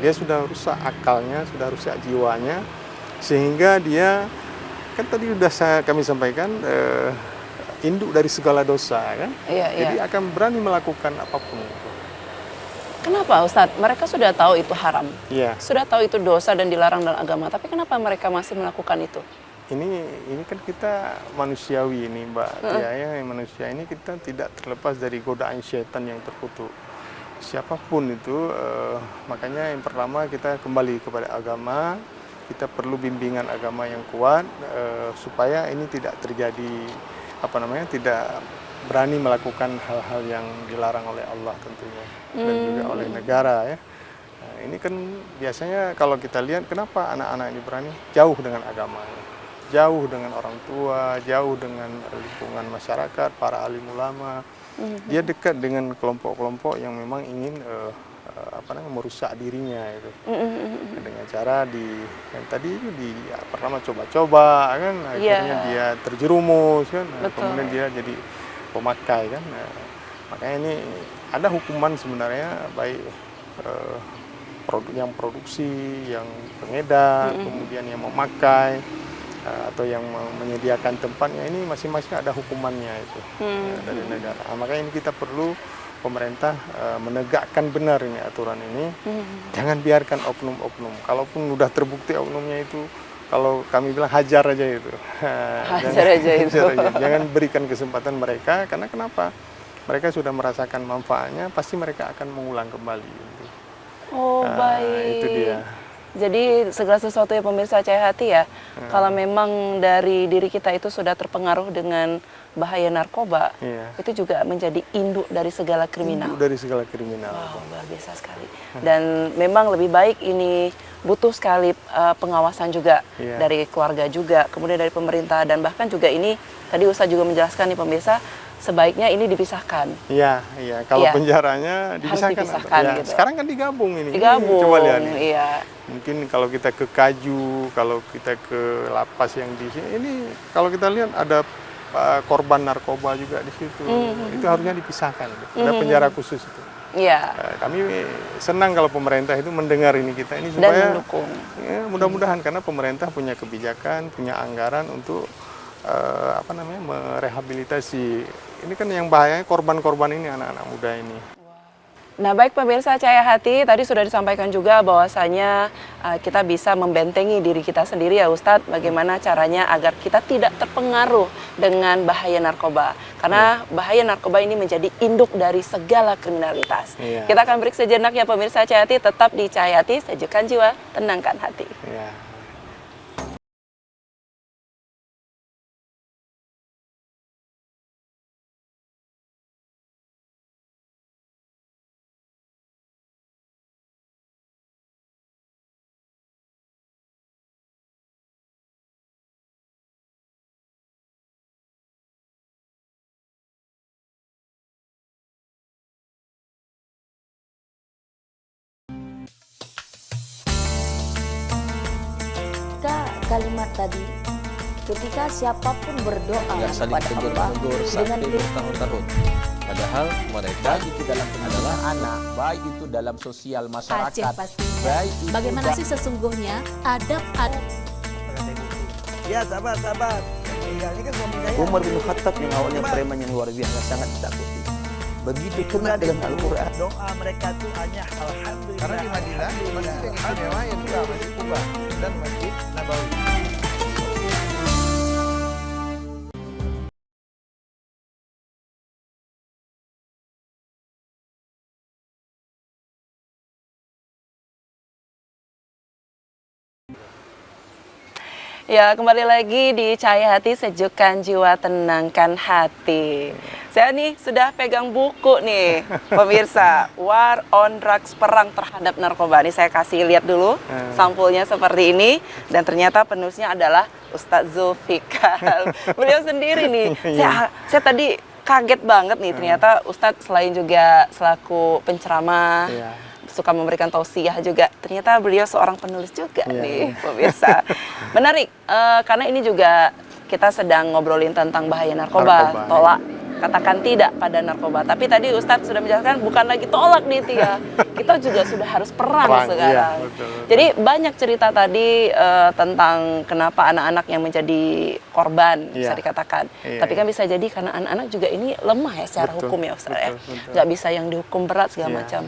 Dia sudah rusak akalnya, sudah rusak jiwanya, sehingga dia, kan tadi sudah kami sampaikan, induk dari segala dosa, kan? Jadi akan berani melakukan apapun itu. Kenapa Ustadz? Mereka sudah tahu itu haram, Iya. sudah tahu itu dosa dan dilarang dalam agama, tapi kenapa mereka masih melakukan itu? Ini kan kita manusiawi ini Mbak Tia, ya, manusia ini kita tidak terlepas dari godaan syaitan yang terkutuk. Siapapun itu, makanya yang pertama kita kembali kepada agama, kita perlu bimbingan agama yang kuat supaya ini tidak terjadi, tidak berani melakukan hal-hal yang dilarang oleh Allah tentunya dan juga oleh negara, ya. Nah, ini kan biasanya kalau kita lihat kenapa anak-anak ini berani jauh dengan agamanya. Jauh dengan orang tua, jauh dengan lingkungan masyarakat, para alim ulama. Dia dekat dengan kelompok-kelompok yang memang ingin merusak dirinya itu. Dengan cara yang tadi itu pertama coba-coba kan, akhirnya dia terjerumus kan, kemudian dia jadi pemakai kan. Nah, makanya ini ada hukuman sebenarnya, baik yang produksi, yang pengedar, kemudian yang memakai, atau yang menyediakan tempatnya, ini masing-masing ada hukumannya itu dari negara. Makanya ini kita perlu pemerintah menegakkan benar ini aturan ini. Jangan biarkan oknum-oknum. Kalaupun udah terbukti oknumnya itu, kalau kami bilang hajar aja itu. Hajar aja itu. Jangan berikan kesempatan mereka, karena kenapa? Mereka sudah merasakan manfaatnya, pasti mereka akan mengulang kembali. Oh, baik. Itu dia. Jadi segala sesuatu ya pemirsa Cahaya Hati ya, kalau memang dari diri kita itu sudah terpengaruh dengan bahaya narkoba, itu juga menjadi induk dari segala kriminal. Induk dari segala kriminal. Wow, luar biasa sekali. Dan memang lebih baik ini butuh sekali pengawasan juga dari keluarga juga, kemudian dari pemerintah, dan bahkan juga ini tadi Ustadz juga menjelaskan nih pemirsa, sebaiknya ini dipisahkan. Iya. Kalau penjaranya dipisahkan. Harus dipisahkan gitu. Sekarang kan digabung ini. Digabung. Coba lihat nih. Iya. Mungkin kalau kita ke Kaju, kalau kita ke lapas yang di sini, ini kalau kita lihat ada korban narkoba juga di situ. Itu harusnya dipisahkan. Ada penjara khusus itu. Iya. Kami senang kalau pemerintah itu mendengar ini kita ini supaya dan mendukung. Ya, mudah-mudahan karena pemerintah punya kebijakan, punya anggaran untuk merehabilitasi. Ini kan yang bahayanya korban-korban ini anak-anak muda ini. Nah, baik pemirsa Cahaya Hati, tadi sudah disampaikan juga bahwasanya kita bisa membentengi diri kita sendiri ya Ustadz, bagaimana caranya agar kita tidak terpengaruh dengan bahaya narkoba. Karena bahaya narkoba ini menjadi induk dari segala kriminalitas. Kita akan break sejenak ya pemirsa Cahaya Hati, tetap di Cahaya Hati, sejukkan jiwa, tenangkan hati. Kalimat tadi, ketika siapapun berdoa yang saling kepada Allah sampai bertahun-tahun, padahal mereka itu dalam adalah anak, baik itu dalam sosial masyarakat, baik itu bagaimana sih sesungguhnya adab ya sabar. Ya, ini kan suami saya. Umar bin Khattab yang awalnya preman yang luar biasa sangat ditakuti. Begitu kena dengan Al-Quran. Doa mereka tuh hanya alhamdulillah. Karena di Madinah masjid yang istimewa yang juga Masjid Kuba dan Masjid Nabawi. Ya, kembali lagi di Cahaya Hati, sejukkan jiwa, tenangkan hati. Saya nih sudah pegang buku nih, pemirsa. War on Drugs, perang terhadap narkoba. Ini saya kasih lihat dulu sampulnya seperti ini. Dan ternyata penulisnya adalah Ustadz Zulfikar. Beliau sendiri nih. Saya tadi kaget banget nih, ternyata Ustadz selain juga selaku penceramah, suka memberikan tausiah juga, ternyata beliau seorang penulis juga nih, pemirsa. Menarik, karena ini juga kita sedang ngobrolin tentang bahaya narkoba. Tolak, katakan tidak pada narkoba. Tapi tadi Ustadz sudah menjelaskan bukan lagi tolak nih Tia, kita juga sudah harus perang sekarang. Iya, betul. Jadi banyak cerita tadi tentang kenapa anak-anak yang menjadi korban bisa dikatakan. Tapi kan bisa jadi karena anak-anak juga ini lemah ya secara hukum ya Ustadz ya. Nggak bisa yang dihukum berat segala macam.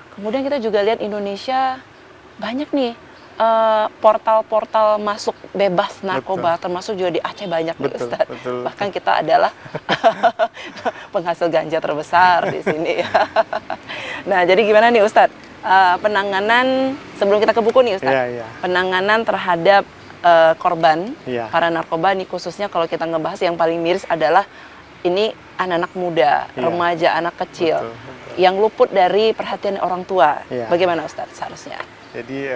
Kemudian kita juga lihat Indonesia banyak nih portal-portal masuk bebas narkoba, termasuk juga di Aceh banyak nih Ustadz. Bahkan kita adalah penghasil ganja terbesar di sini. Nah, jadi gimana nih Ustadz? Penanganan, sebelum kita ke buku nih Ustadz, penanganan terhadap korban para narkoba nih, khususnya kalau kita ngebahas yang paling miris adalah ini anak-anak muda, remaja, anak kecil yang luput dari perhatian orang tua. Bagaimana Ustadz seharusnya? Jadi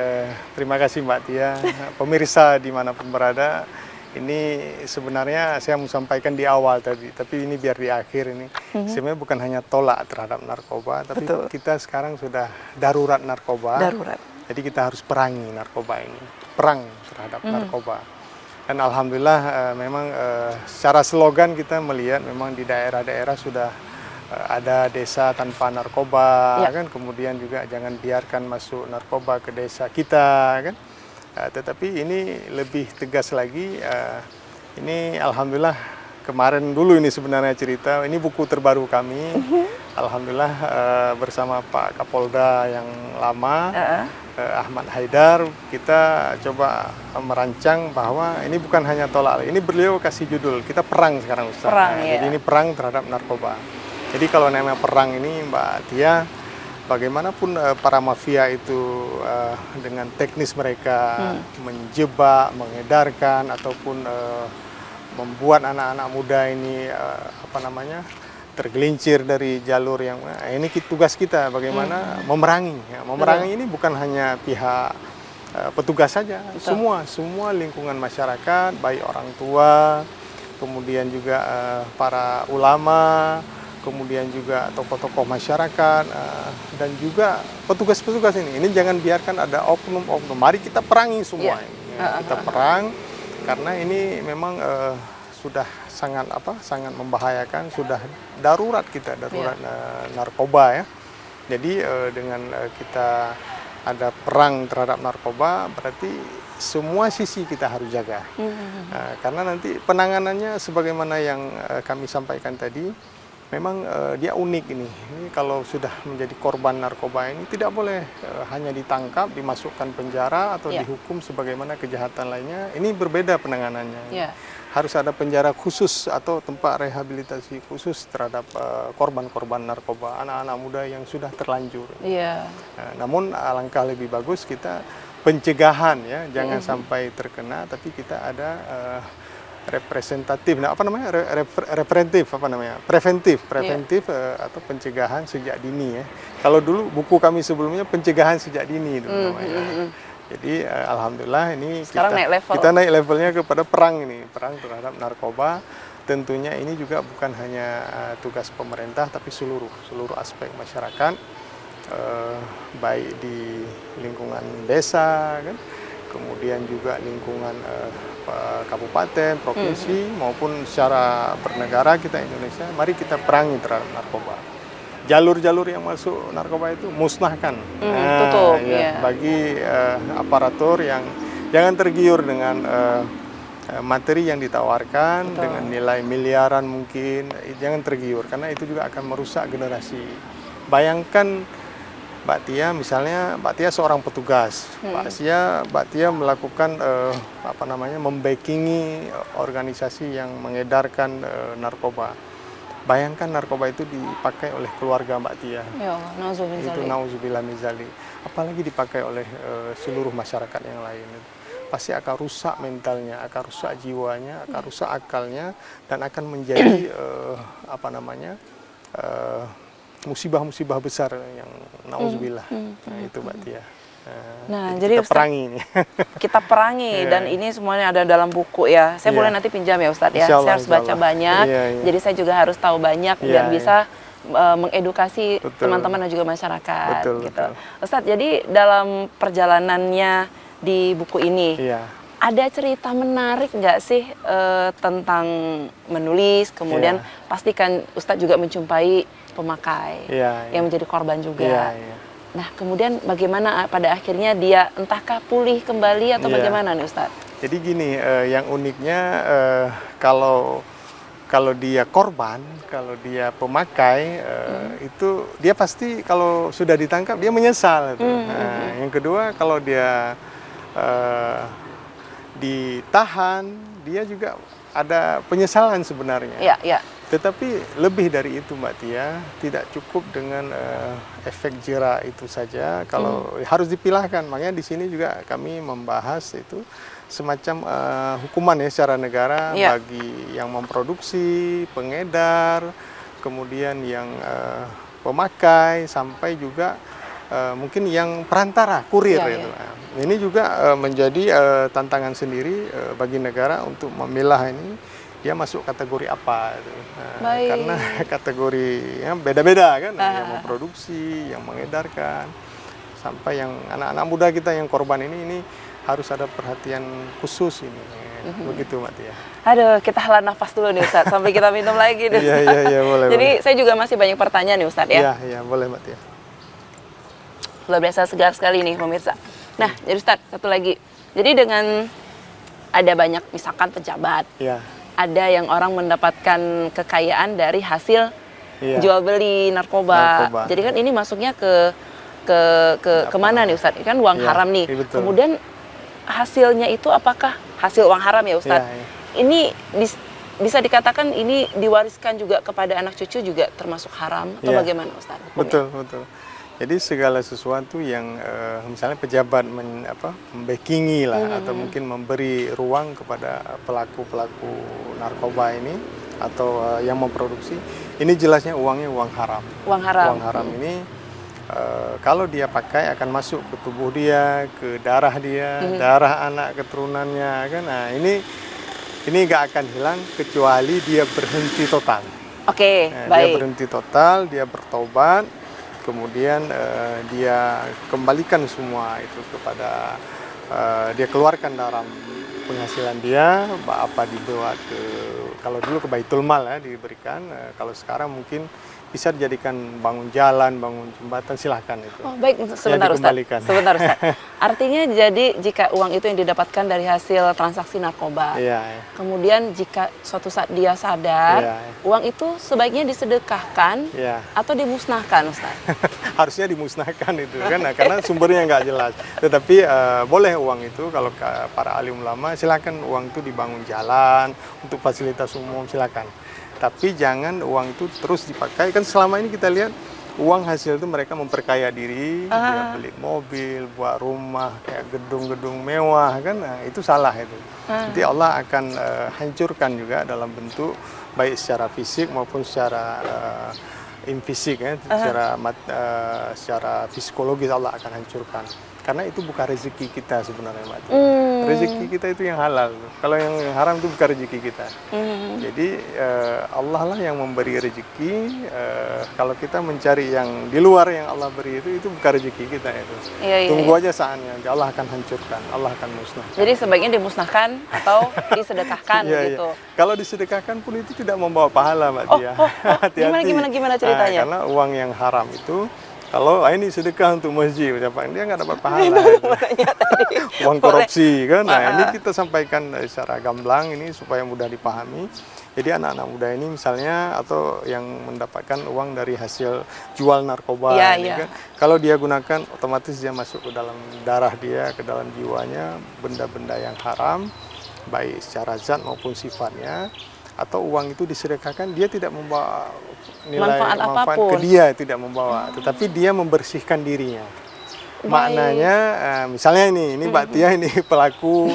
terima kasih Mbak Tia, pemirsa dimanapun berada. Ini sebenarnya saya mau sampaikan di awal tadi, tapi ini biar di akhir ini. Sebenarnya bukan hanya tolak terhadap narkoba, tapi kita sekarang sudah darurat narkoba. Jadi kita harus perangi narkoba ini, perang terhadap narkoba. Dan alhamdulillah memang secara slogan kita melihat memang di daerah-daerah sudah ada desa tanpa narkoba, kan, kemudian juga jangan biarkan masuk narkoba ke desa kita, kan. Tetapi ini lebih tegas lagi. Ini alhamdulillah kemarin dulu ini sebenarnya cerita. Ini buku terbaru kami. Alhamdulillah bersama Pak Kapolda yang lama, Ahmad Haidar, kita coba merancang bahwa ini bukan hanya tolak. Ini beliau kasih judul, kita perang sekarang Ustaz. Jadi ini perang terhadap narkoba. Jadi kalau namanya perang ini Mbak Tia, bagaimanapun para mafia itu dengan teknis mereka menjebak, mengedarkan ataupun membuat anak-anak muda ini tergelincir dari jalur yang ini tugas kita bagaimana memerangi. Memerangi ini bukan hanya pihak petugas saja, semua lingkungan masyarakat, baik orang tua, kemudian juga para ulama, kemudian juga tokoh-tokoh masyarakat, dan juga petugas-petugas ini jangan biarkan ada oknum-oknum. Mari kita perangi semua ini. Kita perang karena ini memang sudah sangat membahayakan, sudah darurat kita, darurat narkoba ya. Jadi dengan kita ada perang terhadap narkoba, berarti semua sisi kita harus jaga. Karena nanti penanganannya sebagaimana yang kami sampaikan tadi, memang dia unik ini. Ini kalau sudah menjadi korban narkoba ini tidak boleh hanya ditangkap, dimasukkan penjara atau dihukum sebagaimana kejahatan lainnya. Ini berbeda penanganannya. Harus ada penjara khusus atau tempat rehabilitasi khusus terhadap korban-korban narkoba, anak-anak muda yang sudah terlanjur. Namun alangkah lebih bagus kita pencegahan ya, jangan sampai terkena, tapi kita ada representatif, preventif atau pencegahan sejak dini ya. Kalau dulu buku kami sebelumnya pencegahan sejak dini itu namanya. Jadi alhamdulillah ini kita naik levelnya kepada perang ini, perang terhadap narkoba. Tentunya ini juga bukan hanya tugas pemerintah, tapi seluruh aspek masyarakat, baik di lingkungan desa kan, kemudian juga lingkungan kabupaten, provinsi, maupun secara bernegara kita Indonesia. Mari kita perangi terhadap narkoba. Jalur-jalur yang masuk narkoba itu musnahkan. Bagi aparatur yang jangan tergiur dengan materi yang ditawarkan dengan nilai miliaran mungkin, jangan tergiur karena itu juga akan merusak generasi. Bayangkan Mbak Tia, misalnya Mbak Tia seorang petugas, Mbak Tia melakukan membackingi organisasi yang mengedarkan narkoba. Bayangkan narkoba itu dipakai oleh keluarga Mbak Tia. Ya Allah, itu nauzubillah min zalik. Apalagi dipakai oleh seluruh masyarakat yang lain. pasti akan rusak mentalnya, akan rusak jiwanya, akan rusak akalnya, dan akan menjadi musibah-musibah besar yang nauzubillah. Nah, itu Mbak Tia. Nah, jadi kita Ustadz, perangi ini. kita perangi dan ini semuanya ada dalam buku ya. Saya Iya. boleh nanti pinjam ya Ustadz ya. Insya Saya Allah, harus insya baca Allah. banyak. Iya, iya. Jadi saya juga harus tahu banyak Iya, biar iya. bisa mengedukasi Betul. teman-teman dan juga masyarakat Betul, gitu. betul. Ustadz, jadi dalam perjalanannya di buku ini Iya. ada cerita menarik nggak sih tentang menulis, kemudian Iya. pastikan Ustadz juga menjumpai pemakai Iya, iya. yang menjadi korban juga. Iya, iya. Nah, kemudian bagaimana pada akhirnya dia entahkah pulih kembali atau Iya. bagaimana nih Ustadz? Jadi gini, yang uniknya kalau dia korban, kalau dia pemakai, itu dia pasti kalau sudah ditangkap dia menyesal. Nah, yang kedua kalau dia ditahan, dia juga ada penyesalan sebenarnya. Iya, iya. Tetapi lebih dari itu Mbak Tia, tidak cukup dengan efek jera itu saja. Kalau harus dipilahkan, makanya di sini juga kami membahas itu semacam hukuman ya secara negara Iya. bagi yang memproduksi, pengedar, kemudian yang pemakai, sampai juga mungkin yang perantara, kurir Iya, itu. iya. Ini juga menjadi tantangan sendiri bagi negara untuk memilah ini. Dia masuk kategori apa gitu. Baik. Karena kategorinya beda-beda kan, yang memproduksi, yang mengedarkan, sampai yang anak-anak muda kita yang korban ini harus ada perhatian khusus ini. Begitu Mbak Tia. Aduh, kita hela nafas dulu nih Ustadz, sampai kita minum lagi nih Iya, Ustadz. iya, iya, boleh. Jadi boleh. saya juga masih banyak pertanyaan nih Ustadz ya. Iya, iya, boleh Mbak Tia. Luar biasa segar sekali nih pemirsa. Nah, jadi Ustadz, satu lagi. Jadi dengan ada banyak misalkan pejabat, Iya. ada yang orang mendapatkan kekayaan dari hasil Iya. jual beli narkoba. Narkoba. Jadi kan ini masuknya ke kemana nih Ustadz? Kan uang Iya, haram nih. iya, betul. Kemudian hasilnya itu apakah hasil uang haram ya Ustadz? Iya, iya. Ini bisa dikatakan ini diwariskan juga kepada anak cucu juga termasuk haram atau Iya. bagaimana Ustadz? Hukumnya? Betul, betul. Jadi segala sesuatu yang misalnya pejabat membackingi lah, atau mungkin memberi ruang kepada pelaku-pelaku narkoba ini atau yang memproduksi, ini jelasnya uangnya uang haram. Uang haram. Uang haram ini kalau dia pakai akan masuk ke tubuh dia, ke darah dia, darah anak keturunannya kan. Nah, ini nggak akan hilang kecuali dia berhenti total. Oke, Dia baik. berhenti total, dia bertobat, kemudian dia kembalikan semua itu kepada dia keluarkan dalam penghasilan dia, apa dibawa ke, kalau dulu ke Baitul Mal ya diberikan, kalau sekarang mungkin bisa dijadikan bangun jalan, bangun jembatan, silahkan itu. Oh, baik, sebentar Ustaz. dikembalikan. Sebentar Ustaz. Artinya jadi jika uang itu yang didapatkan dari hasil transaksi narkoba. Iya, iya. Kemudian jika suatu saat dia sadar, Iya, iya. uang itu sebaiknya disedekahkan Iya. atau dimusnahkan Ustaz. Harusnya dimusnahkan itu kan, nah, karena sumbernya nggak jelas. Tetapi boleh uang itu kalau para alim ulama silakan uang itu dibangun jalan untuk fasilitas umum, silakan. Tapi jangan uang itu terus dipakai, kan selama ini kita lihat uang hasil itu mereka memperkaya diri, dia beli mobil, buat rumah, kayak gedung-gedung mewah kan, nah, itu salah itu. Nanti Allah akan hancurkan juga dalam bentuk baik secara fisik maupun secara infisik ya, secara psikologis Allah akan hancurkan. Karena itu bukan rezeki kita sebenarnya, Mbak. Rezeki kita itu yang halal. Kalau yang haram itu bukan rezeki kita. Jadi Allah lah yang memberi rezeki. Kalau kita mencari yang di luar yang Allah beri itu bukan rezeki kita itu. Iya, Tunggu aja saatnya, Allah akan hancurkan, Allah akan musnahkan. Jadi sebaiknya dimusnahkan atau disedekahkan Iya, gitu. iya. Kalau disedekahkan pun itu tidak membawa pahala, Mbak Tia. Hati-hati. Gimana ceritanya? Karena uang yang haram itu, kalau ini sedekah untuk masjid, dia nggak dapat pahala. Uang korupsi kan. Nah, ini kita sampaikan secara gamblang ini supaya mudah dipahami. Jadi anak-anak muda ini misalnya atau yang mendapatkan uang dari hasil jual narkoba Iya, ini iya. kan, kalau dia gunakan otomatis dia masuk ke dalam darah dia, ke dalam jiwanya benda-benda yang haram, baik secara zat maupun sifatnya. Atau uang itu disedekahkan, dia tidak membawa nilai Manfaat manfaat apapun. ke dia, tidak membawa, tetapi dia membersihkan dirinya. Maknanya, misalnya ini Mbak Tia ini pelaku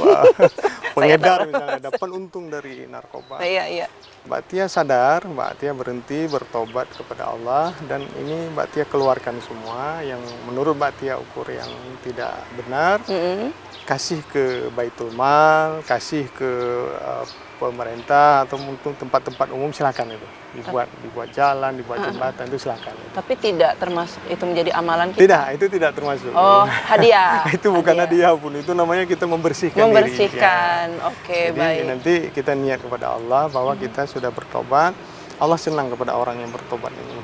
pengedar misalnya, dapat untung dari narkoba. Iya, iya. Mbak Tia sadar, Mbak Tia berhenti bertobat kepada Allah, dan ini Mbak Tia keluarkan semua yang menurut Mbak Tia ukur yang tidak benar, kasih ke Baitul Mal, kasih ke pemerintah atau untuk tempat-tempat umum, silakan itu dibuat jalan, dibuat jembatan, itu silakan. Tapi tidak termasuk itu menjadi amalan kita. Tidak, itu tidak termasuk. Oh, hadiah. Itu bukan hadiah pun, itu namanya kita membersihkan diri. Membersihkan. Oke, Jadi baik. nanti kita niat kepada Allah bahwa kita sudah bertobat. Allah senang kepada orang yang bertobat ini.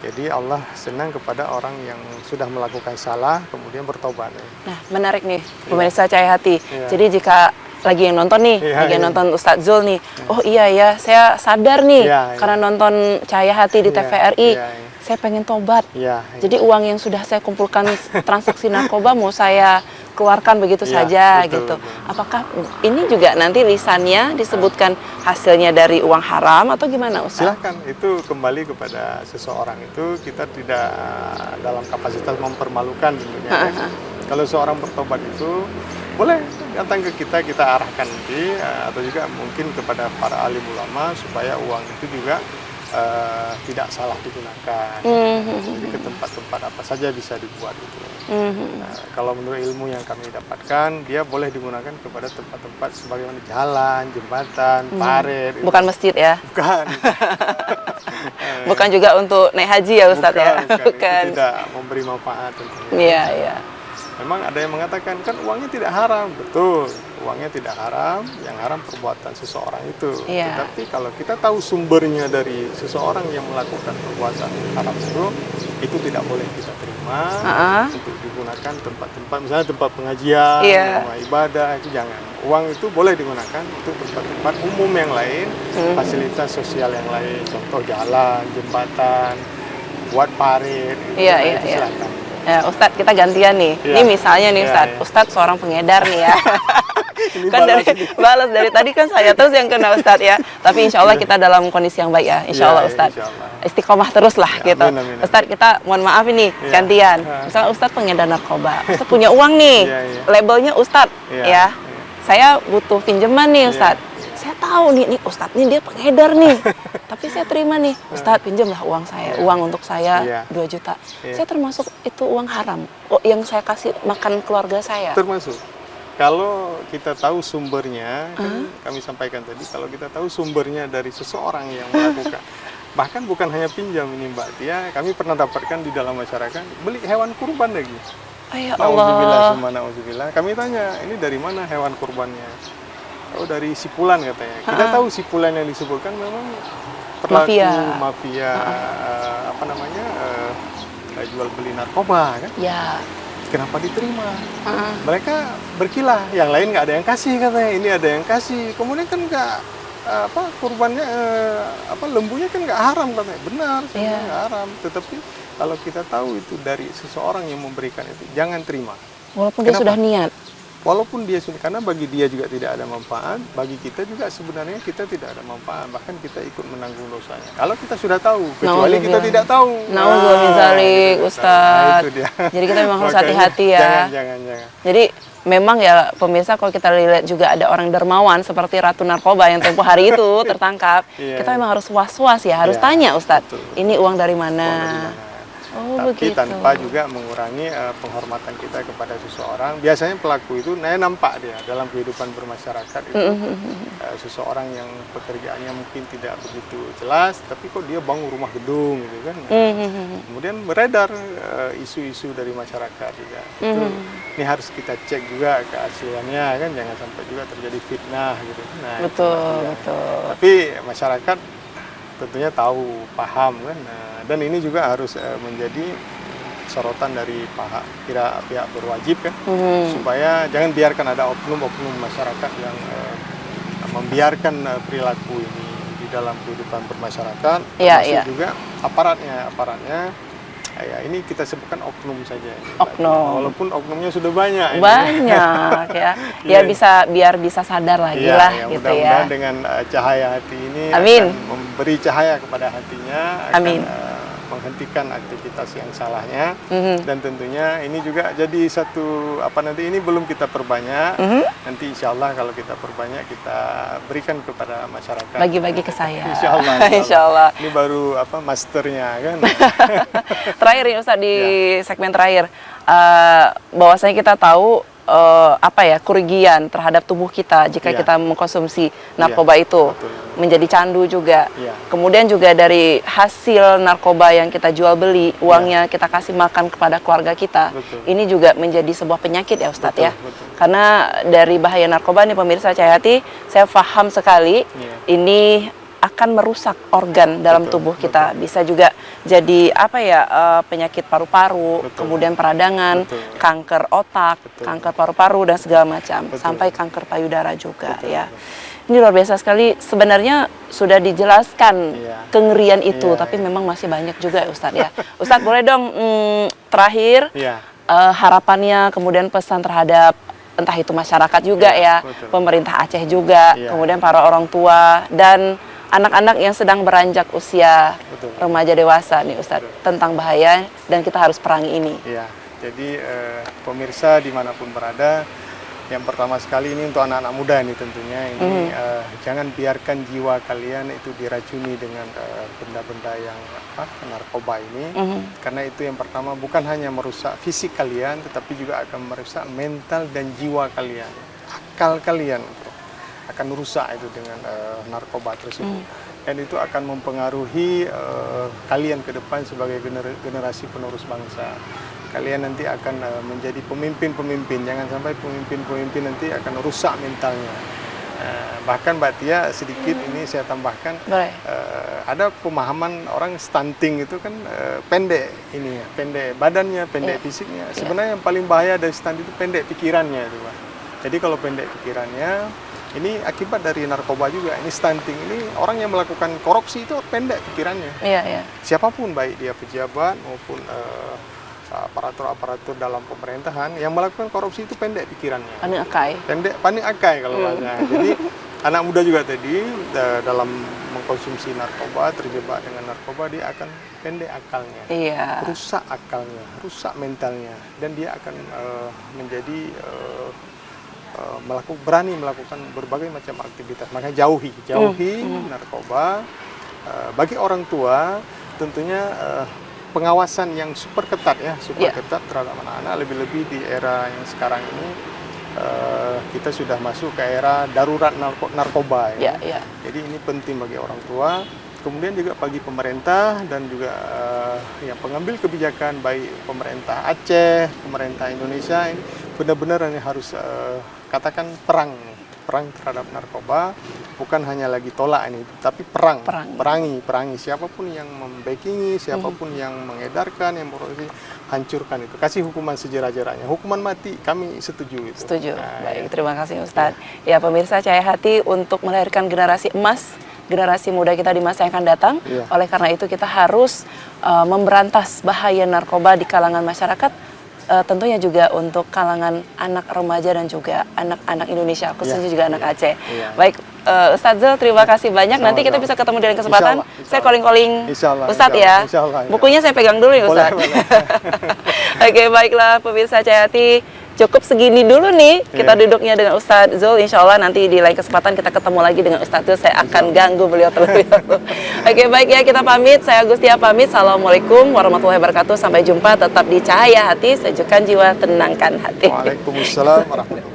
Jadi Allah senang kepada orang yang sudah melakukan salah kemudian bertobat. Nah, menarik nih, pemirsa Cahaya Hati. Iya. Jadi jika lagi yang nonton nih, Iya, lagi yang iya. nonton Ustadz Zul nih, oh iya ya, saya sadar nih Iya, iya. karena nonton Cahaya Hati di Iya, TVRI, iya, iya. saya pengen tobat. Iya, iya. Jadi uang yang sudah saya kumpulkan transaksi narkoba mau saya keluarkan begitu Iya, saja betul, gitu. betul. Apakah ini juga nanti lisannya disebutkan hasilnya dari uang haram atau gimana, Ustadz? Silahkan, itu kembali kepada seseorang. Itu kita tidak dalam kapasitas mempermalukan tentunya. Ya. Kalau seorang bertobat itu boleh datang ke kita, kita arahkan nanti, atau juga mungkin kepada para alim ulama supaya uang itu juga tidak salah digunakan. Jadi ke tempat-tempat apa saja bisa dibuat itu. Nah, kalau menurut ilmu yang kami dapatkan, dia boleh digunakan kepada tempat-tempat sebagaimana jalan, jembatan, parit. itu. Bukan masjid ya? Bukan. Bukan juga untuk naik haji ya, Ustadz ya? Bukan. Itu tidak memberi manfaat tentunya. Iya, iya. Memang ada yang mengatakan kan uangnya tidak haram. Betul, uangnya tidak haram, yang haram perbuatan seseorang itu. Iya. Tetapi kalau kita tahu sumbernya dari seseorang yang melakukan perbuatan haram itu tidak boleh kita terima untuk digunakan tempat-tempat, misalnya tempat pengajian, rumah ibadah, itu jangan. Uang itu boleh digunakan untuk tempat-tempat umum yang lain, fasilitas sosial yang lain, contoh jalan, jembatan, buat parit, Iya, itu iya, iya. silakan. Ya, Ustadz, kita gantian nih. Iya. Ini misalnya nih, Iya, Ustadz. iya. Ustadz seorang pengedar nih ya. Ini Kan balas dari ini. balas dari tadi kan saya terus yang kena Ustadz ya. Tapi insya Allah kita dalam kondisi yang baik ya. Insya Allah Iya, Ustadz. insya Allah. Istiqomah terus lah Ya, gitu. amin, amin, amin. Ustadz, kita mohon maaf ini Iya. gantian. Ya. Misalnya Ustadz pengedar narkoba. Ustadz punya uang nih. Iya, iya. Labelnya Ustadz Iya, ya. iya. Saya butuh pinjaman nih Iya. Ustadz. Saya tahu nih Ustadz nih dia pengedar nih. Tapi saya terima nih, Ustadz pinjamlah uang saya, uang untuk saya Iya. 2 juta. Iya. Saya termasuk itu uang haram, yang saya kasih makan keluarga saya. Termasuk. Kalau kita tahu sumbernya, kan kami sampaikan tadi, kalau kita tahu sumbernya dari seseorang yang melakukan, bahkan bukan hanya pinjam ini Mbak Tia, kami pernah dapatkan di dalam masyarakat, beli hewan kurban lagi. Oh, ya Nauzubillah, Allah. summa nauzubillah. Kami tanya, ini dari mana hewan kurbannya? Oh, dari sipulan katanya. Kita tahu sipulan yang disebutkan memang pelaku mafia, apa namanya, jual beli narkoba kan? Ya. Kenapa diterima? Mereka berkilah, yang lain nggak ada yang kasih katanya, ini ada yang kasih. Kemudian kan nggak kurbannya lembunya kan nggak haram katanya. Benar, sebenarnya nggak haram. Tetapi kalau kita tahu itu dari seseorang yang memberikan itu, jangan terima. Walaupun dia Kenapa? sudah niat. Walaupun dia sudah, karena bagi dia juga tidak ada manfaat, bagi kita juga sebenarnya kita tidak ada manfaat, bahkan kita ikut menanggung dosanya. Kalau kita sudah tahu, kecuali kita tidak tahu. Nauzubillah min dzalik, kita Ustadz. tidak tahu. Nah, itu dia. Jadi kita memang harus Makanya, hati-hati ya. Jangan. Jadi memang ya pemirsa, kalau kita lihat juga ada orang dermawan seperti Ratu Narkoba yang tempo hari itu tertangkap, Iya, kita iya. memang harus was-was ya, harus Iya, tanya Ustadz, betul. ini uang dari mana? Uang dari mana. Oh, Tapi begitu. tanpa juga mengurangi penghormatan kita kepada seseorang. Biasanya pelaku itu nampak dia dalam kehidupan bermasyarakat itu seseorang yang pekerjaannya mungkin tidak begitu jelas, tapi kok dia bangun rumah gedung gitu kan. Kemudian beredar isu-isu dari masyarakat juga. Ini harus kita cek juga keasliannya kan, jangan sampai juga terjadi fitnah gitu. Nah, Betul. tapi masyarakat tentunya tahu, paham kan. Nah, dan ini juga harus menjadi sorotan dari pihak berwajib kan, supaya jangan biarkan ada oknum-oknum masyarakat yang membiarkan perilaku ini di dalam kehidupan bermasyarakat. Termasuk juga aparatnya. Ya, ini kita sebutkan oknum saja. Oknum. Walaupun oknumnya sudah banyak. Banyak ya. Dia biar bisa sadar lagi lah gitu ya. Mudah-mudahan dengan cahaya hati ini Amin. akan memberi cahaya kepada hatinya, akan Amin. menghentikan aktivitas yang salahnya. Dan tentunya ini juga jadi satu nanti ini belum kita perbanyak. Nanti insya Allah kalau kita perbanyak kita berikan kepada masyarakat. Bagi-bagi ke saya. Insya Allah. Insya Allah. Ini baru masternya kan. Terakhir ini Ustadz di segmen terakhir, bahwasanya kita tahu kerugian terhadap tubuh kita jika kita mengkonsumsi narkoba itu, betul. menjadi candu juga. Iya. Kemudian juga dari hasil narkoba yang kita jual beli, uangnya kita kasih makan kepada keluarga kita. Betul. Ini juga menjadi sebuah penyakit ya Ustadz Betul, ya. betul. Karena dari bahaya narkoba nih pemirsa Cahayati, saya paham sekali ini akan merusak organ dalam tubuh kita. Bisa juga jadi penyakit paru-paru, kemudian peradangan, kanker otak, kanker paru-paru dan segala macam, sampai kanker payudara juga ya. Ini luar biasa sekali. Sebenarnya sudah dijelaskan kengerian itu, tapi memang masih banyak juga ya Ustadz ya. Ustadz boleh dong terakhir harapannya, kemudian pesan terhadap entah itu masyarakat juga pemerintah Aceh juga, kemudian para orang tua dan anak-anak yang sedang beranjak usia remaja dewasa nih Ustadz, tentang bahaya dan kita harus perangi ini. Iya, jadi pemirsa dimanapun berada, yang pertama sekali ini untuk anak-anak muda ini tentunya ini jangan biarkan jiwa kalian itu diracuni dengan benda-benda yang narkoba ini, karena itu yang pertama bukan hanya merusak fisik kalian, tetapi juga akan merusak mental dan jiwa kalian, akal kalian akan rusak itu dengan narkoba tersebut, dan itu akan mempengaruhi kalian ke depan sebagai generasi penerus bangsa. Kalian nanti akan menjadi pemimpin-pemimpin, jangan sampai pemimpin-pemimpin nanti akan rusak mentalnya. Bahkan Mbak Tia sedikit ini saya tambahkan, ada pemahaman orang stunting itu kan pendek ini ya, pendek badannya, pendek fisiknya. Sebenarnya yang paling bahaya dari stunting itu pendek pikirannya itu Pak. Jadi kalau pendek pikirannya, ini akibat dari narkoba juga. Ini stunting, ini orang yang melakukan korupsi itu pendek pikirannya. Siapapun, baik dia pejabat maupun aparatur-aparatur dalam pemerintahan yang melakukan korupsi itu pendek pikirannya. Panik akai kalau bahasa. Jadi anak muda juga tadi dalam mengkonsumsi narkoba, terjebak dengan narkoba, dia akan pendek akalnya, rusak akalnya, rusak mentalnya, dan dia akan menjadi berani melakukan berbagai macam aktivitas. Makanya jauhi narkoba. Bagi orang tua tentunya pengawasan yang super ketat ketat terhadap anak-anak, lebih-lebih di era yang sekarang ini kita sudah masuk ke era darurat narkoba ya. Jadi ini penting bagi orang tua, kemudian juga bagi pemerintah dan juga yang pengambil kebijakan, baik pemerintah Aceh, pemerintah Indonesia, ini benar-benar ini harus katakan perang terhadap narkoba, bukan hanya lagi tolak ini, tapi perangi siapapun yang membackingi, siapapun yang mengedarkan, yang memproduksi, hancurkan itu, kasih hukuman sejerat-jeratnya, hukuman mati, kami setuju itu. Baik, terima kasih Ustadz. Ya pemirsa Cahayati, untuk melahirkan generasi emas, generasi muda kita di masa yang akan datang. Oleh karena itu kita harus memberantas bahaya narkoba di kalangan masyarakat, tentunya juga untuk kalangan anak remaja dan juga anak-anak Indonesia, khususnya juga anak Aceh. Baik, Ustadz Zul, terima kasih banyak. Nanti kita bisa ketemu di lain kesempatan. Saya calling-calling Ustadz ya. Bukunya saya pegang dulu ya Ustadz. Oke, baiklah pemirsa Cahayati. Cukup segini dulu nih kita duduknya dengan Ustadz Zul. Insya Allah nanti di lain kesempatan kita ketemu lagi dengan Ustadz Zul. Saya akan ganggu beliau terlebih dahulu. Oke, baik ya, kita pamit. Saya Agustia pamit. Assalamualaikum warahmatullahi wabarakatuh. Sampai jumpa tetap di Cahaya Hati, sejukkan jiwa, tenangkan hati. Waalaikumsalam warahmatullahi wabarakatuh.